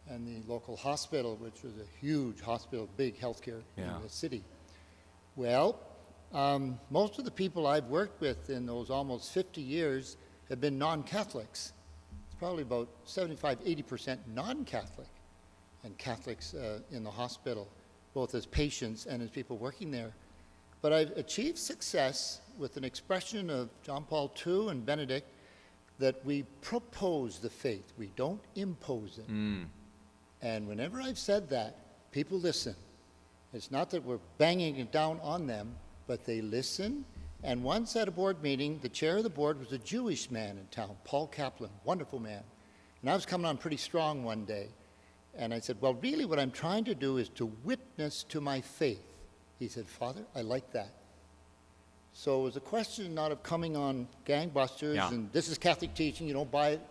And the local hospital, which was a huge hospital, big healthcare in the city. Well, most of the people I've worked with in those almost 50 years have been non-Catholics. It's probably about 75-80% non-Catholic and Catholics in the hospital, both as patients and as people working there. But I've achieved success with an expression of John Paul II and Benedict that we propose the faith, we don't impose it. And whenever I've said that, people listen. It's not that we're banging it down on them, but they listen. And once at a board meeting, the chair of the board was a Jewish man in town, Paul Kaplan, wonderful man. And I was coming on pretty strong one day. And I said, well, really what I'm trying to do is to witness to my faith. He said, Father, I like that. So it was a question not of coming on gangbusters and this is Catholic teaching, you don't buy it.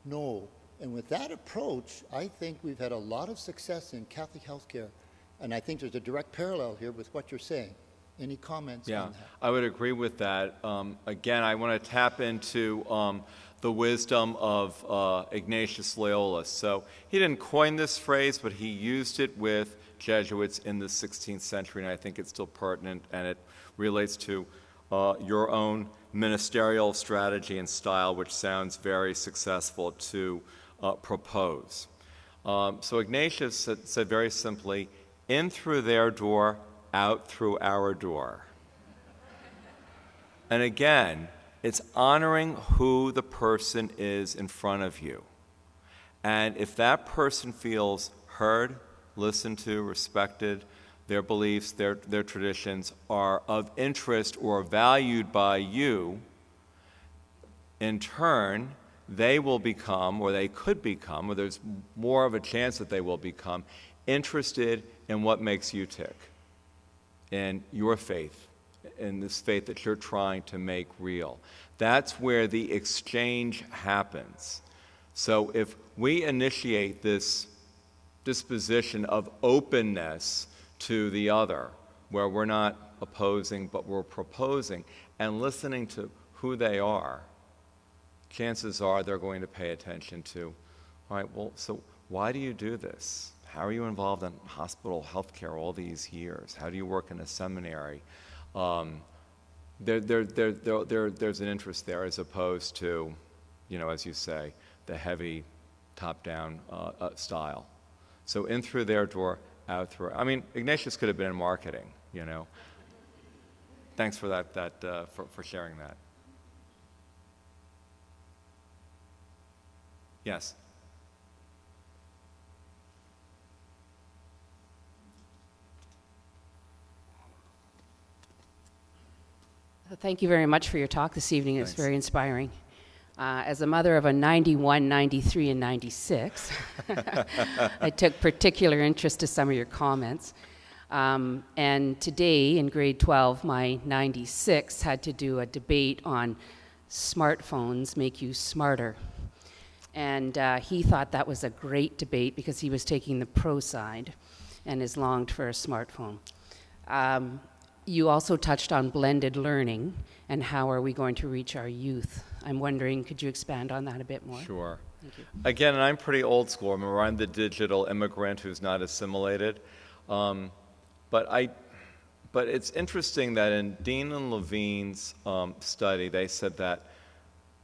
No. And with that approach, I think we've had a lot of success in Catholic healthcare. And I think there's a direct parallel here with what you're saying. Any comments on that? I would agree with that. Again, I want to tap into the wisdom of Ignatius Loyola. So he didn't coin this phrase, but he used it with Jesuits in the 16th century, and I think it's still pertinent, and it relates to your own ministerial strategy and style, which sounds very successful to propose. So Ignatius said very simply, in through their door, out through our door. And again, it's honoring who the person is in front of you. And if that person feels heard, listened to, respected, their beliefs, their traditions are of interest or valued by you, in turn, they will become, or they could become, or there's more of a chance that they will become, interested in what makes you tick, in your faith, in this faith that you're trying to make real. That's where the exchange happens. So if we initiate this disposition of openness to the other, where we're not opposing, but we're proposing, and listening to who they are, chances are they're going to pay attention to, all right, well, so why do you do this? How are you involved in hospital healthcare all these years? How do you work in a seminary? There's an interest there as opposed to, as you say, the heavy top-down style. So in through their door, out through. I mean, Ignatius could have been in marketing, Thanks for that, for sharing that. Yes. Thank you very much for your talk this evening. It's very inspiring. As a mother of a 91, 93, and 96, I took particular interest to some of your comments. And today, in grade 12, my 96 had to do a debate on smartphones make you smarter. And he thought that was a great debate because he was taking the pro side and has longed for a smartphone. You also touched on blended learning and how are we going to reach our youth. I'm wondering, could you expand on that a bit more? Sure. Thank you. Again, and I'm pretty old school. Remember, I'm the digital immigrant who's not assimilated. But it's interesting that in Dean and Levine's study, they said that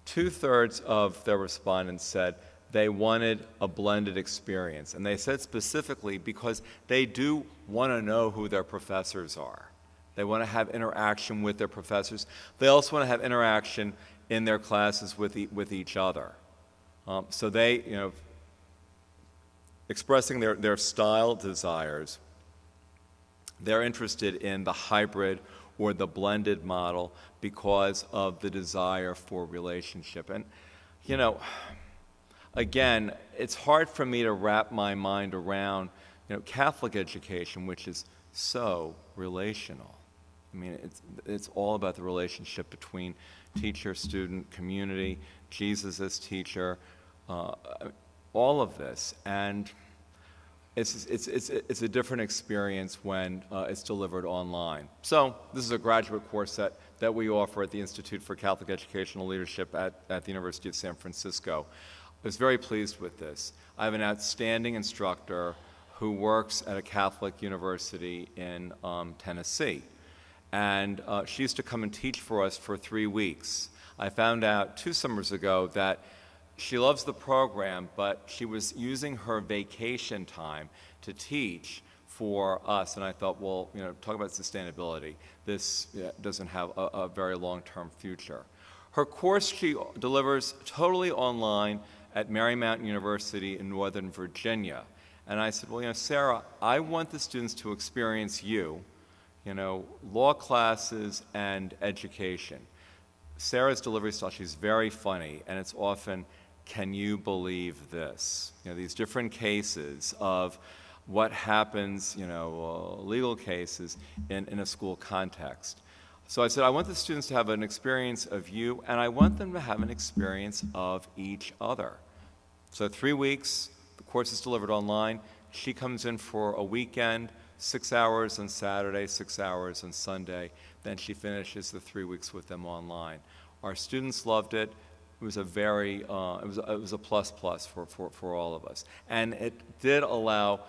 2/3 of their respondents said they wanted a blended experience. And they said specifically because they do want to know who their professors are. They want to have interaction with their professors. They also want to have interaction in their classes with each other. So they, expressing their style desires, they're interested in the hybrid or the blended model because of the desire for relationship. And, again, it's hard for me to wrap my mind around, Catholic education, which is so relational. I mean, it's all about the relationship between teacher, student, community, Jesus as teacher, all of this. And it's a different experience when it's delivered online. So this is a graduate course that we offer at the Institute for Catholic Educational Leadership at the University of San Francisco. I was very pleased with this. I have an outstanding instructor who works at a Catholic university in Tennessee. And she used to come and teach for us for 3 weeks. I found out 2 summers ago that she loves the program, but she was using her vacation time to teach for us. And I thought, well, talk about sustainability. This doesn't have a very long-term future. Her course she delivers totally online at Marymount University in Northern Virginia. And I said, well, Sarah, I want the students to experience you, law classes and education. Sarah's delivery style, she's very funny, and it's often can you believe this? These different cases of what happens, legal cases in a school context. So I said, I want the students to have an experience of you, and I want them to have an experience of each other. So 3 weeks, the course is delivered online. She comes in for a weekend, 6 hours on Saturday, 6 hours on Sunday. Then she finishes the 3 weeks with them online. Our students loved it. It was a very, it was a plus for all of us. And it did allow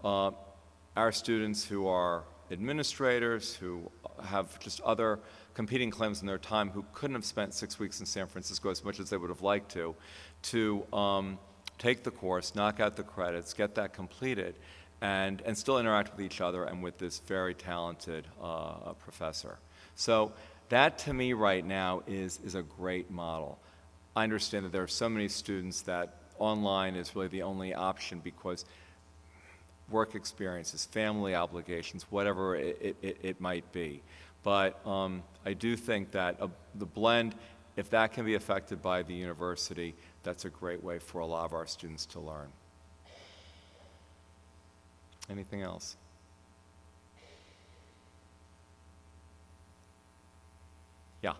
our students who are administrators, who have just other competing claims in their time, who couldn't have spent 6 weeks in San Francisco as much as they would have liked to take the course, knock out the credits, get that completed, and still interact with each other and with this very talented professor. So that, to me, right now is a great model. I understand that there are so many students that online is really the only option because work experiences, family obligations, whatever it might be. But I do think that the blend, if that can be affected by the university, that's a great way for a lot of our students to learn. Anything else? Yeah.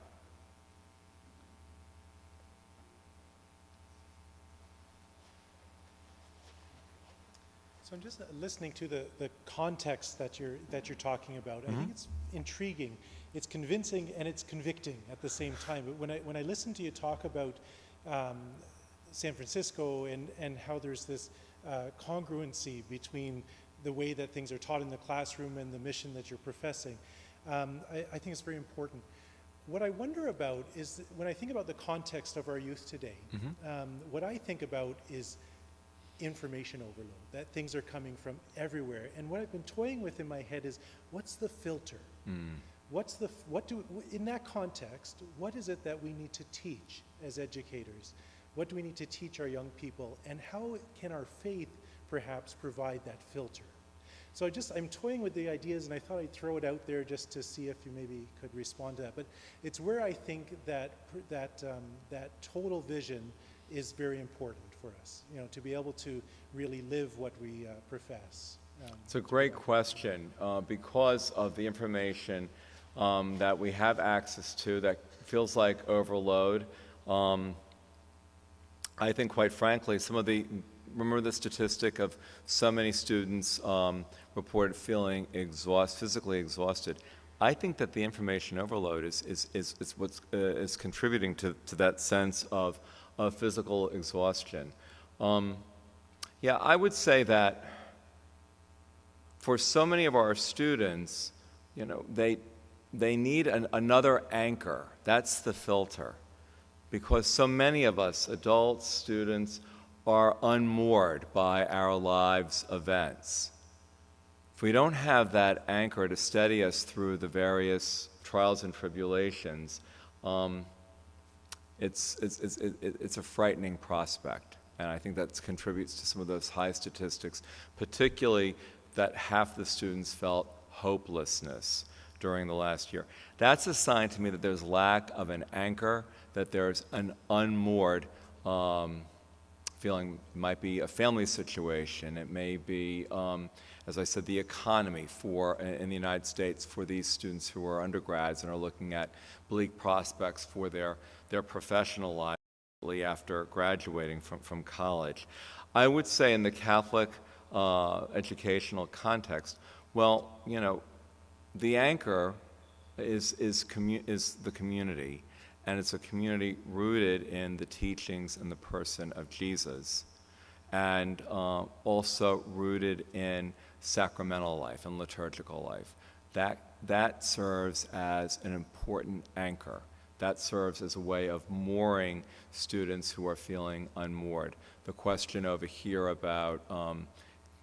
So I'm just listening to the context that you're talking about. I think it's intriguing, it's convincing, and it's convicting at the same time. But when I listen to you talk about San Francisco and how there's this congruency between the way that things are taught in the classroom and the mission that you're professing, I think it's very important. What I wonder about is when I think about the context of our youth today, what I think about is information overload, that things are coming from everywhere. And what I've been toying with in my head is, what's the filter? In that context, what is it that we need to teach as educators? What do we need to teach our young people? And how can our faith perhaps provide that filter? So I'm toying with the ideas, and I thought I'd throw it out there just to see if you maybe could respond to that. But it's where I think that total vision is very important for us, to be able to really live what we profess. It's a great question because of the information that we have access to that feels like overload. I think, quite frankly, remember the statistic of so many students reported feeling physically exhausted. I think that the information overload is what's contributing to that sense of physical exhaustion. Yeah, I would say that for so many of our students, they need another anchor. That's the filter. Because so many of us, adults, students, are unmoored by our lives' events. If we don't have that anchor to steady us through the various trials and tribulations, it's a frightening prospect. And I think that contributes to some of those high statistics, particularly that half the students felt hopelessness during the last year. That's a sign to me that there's lack of an anchor, that there's an unmoored feeling. It might be a family situation. It may be, as I said, the economy in the United States for these students who are undergrads and are looking at bleak prospects for their professional lives after graduating from college. I would say in the Catholic educational context, well, the anchor is the community, and it's a community rooted in the teachings and the person of Jesus, and also rooted in sacramental life and liturgical life. That serves as an important anchor. That serves as a way of mooring students who are feeling unmoored. The question over here about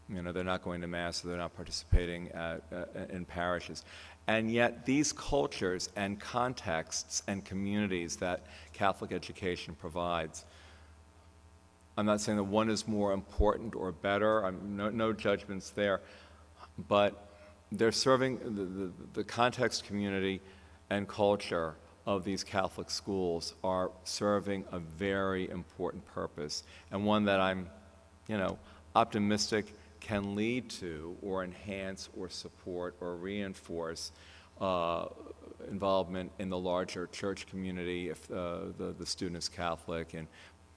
they're not going to Mass, or they're not participating in parishes. And yet these cultures and contexts and communities that Catholic education provides, I'm not saying that one is more important or better, no judgments there, but they're serving the context, community, and culture of these Catholic schools are serving a very important purpose, and one that I'm, optimistic can lead to or enhance or support or reinforce involvement in the larger church community if the student is Catholic, and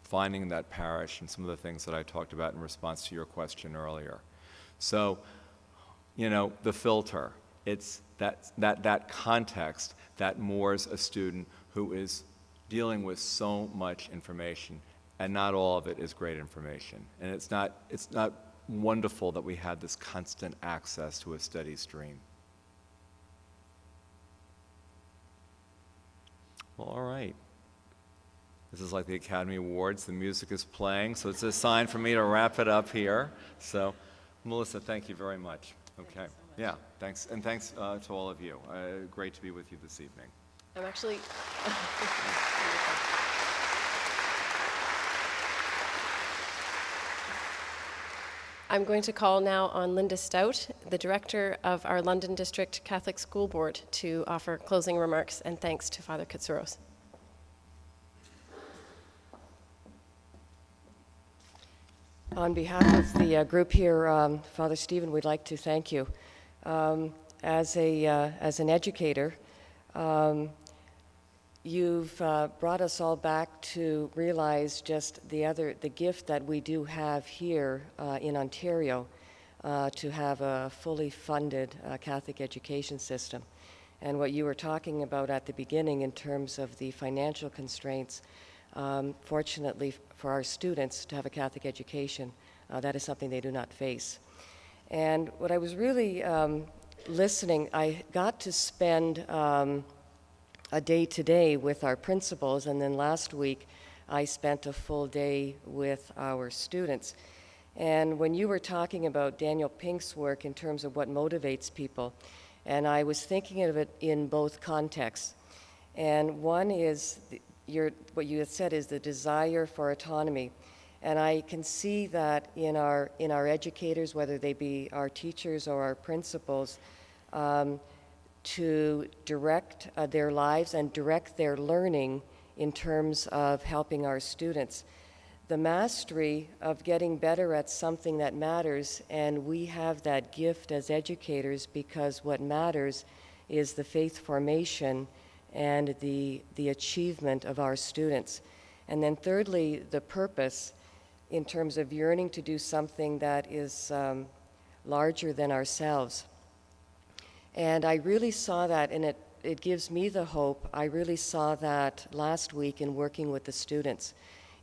finding that parish and some of the things that I talked about in response to your question earlier. So, the filter, it's that context that moors a student who is dealing with so much information, and not all of it is great information. And it's not wonderful that we have this constant access to a steady stream. Well, all right. This is like the Academy Awards. The music is playing, so it's a sign for me to wrap it up here. So, Melissa, thank you very much. Okay. Thank you so much. Yeah, thanks. And thanks to all of you. Great to be with you this evening. I'm actually. I'm going to call now on Linda Stout, the director of our London District Catholic School Board, to offer closing remarks and thanks to Father Katsouros. On behalf of the group here, Father Stephen, we'd like to thank you. As an educator, you've brought us all back to realize just the gift that we do have here in Ontario to have a fully funded Catholic education system. And what you were talking about at the beginning in terms of the financial constraints, fortunately for our students to have a Catholic education, that is something they do not face. And what I was really listening, I got to spend a day today with our principals, and then last week I spent a full day with our students. And when you were talking about Daniel Pink's work in terms of what motivates people, and I was thinking of it in both contexts. And one is what you had said is the desire for autonomy. And I can see that in our educators, whether they be our teachers or our principals, to direct their lives and direct their learning in terms of helping our students. The mastery of getting better at something that matters, and we have that gift as educators because what matters is the faith formation and the achievement of our students. And then thirdly, the purpose in terms of yearning to do something that is larger than ourselves. And I really saw that, and it gives me the hope. I really saw that last week in working with the students.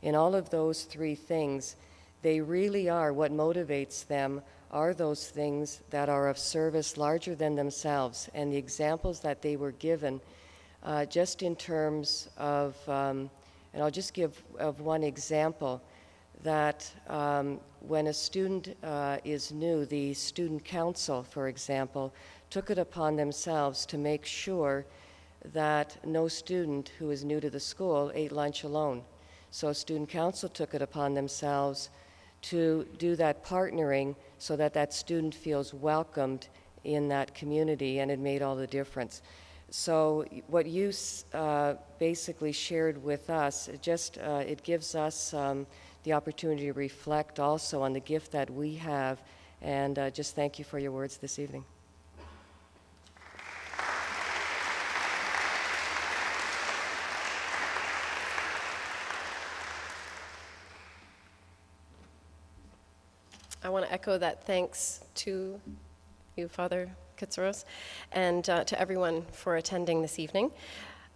In all of those three things, they really are, what motivates them are those things that are of service larger than themselves. And the examples that they were given, just in terms of, and I'll just give of one example, that when a student is new, the student council, for example, took it upon themselves to make sure that no student who is new to the school ate lunch alone. So student council took it upon themselves to do that partnering so that that student feels welcomed in that community, and it made all the difference. So what you basically shared with us, it gives us the opportunity to reflect also on the gift that we have, and just thank you for your words this evening. I want to echo that thanks to you, Father Katsouros, and to everyone for attending this evening.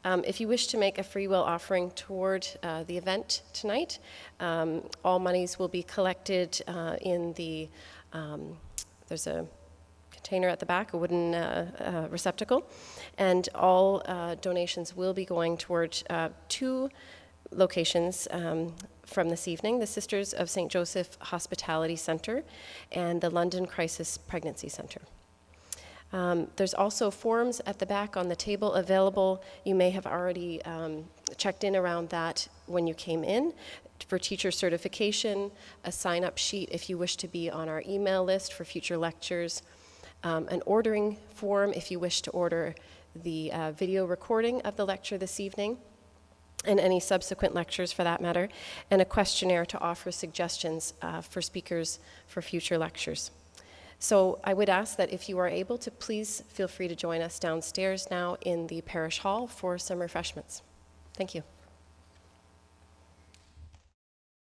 If you wish to make a free will offering toward the event tonight, all monies will be collected in the, there's a container at the back, a wooden receptacle, and all donations will be going toward two locations from this evening, the Sisters of St. Joseph Hospitality Center and the London Crisis Pregnancy Center. There's also forms at the back on the table available. You may have already checked in around that when you came in for teacher certification, a sign-up sheet if you wish to be on our email list for future lectures, an ordering form if you wish to order the video recording of the lecture this evening, and any subsequent lectures for that matter, and a questionnaire to offer suggestions for speakers for future lectures. So I would ask that if you are able to, please feel free to join us downstairs now in the parish hall for some refreshments. Thank you.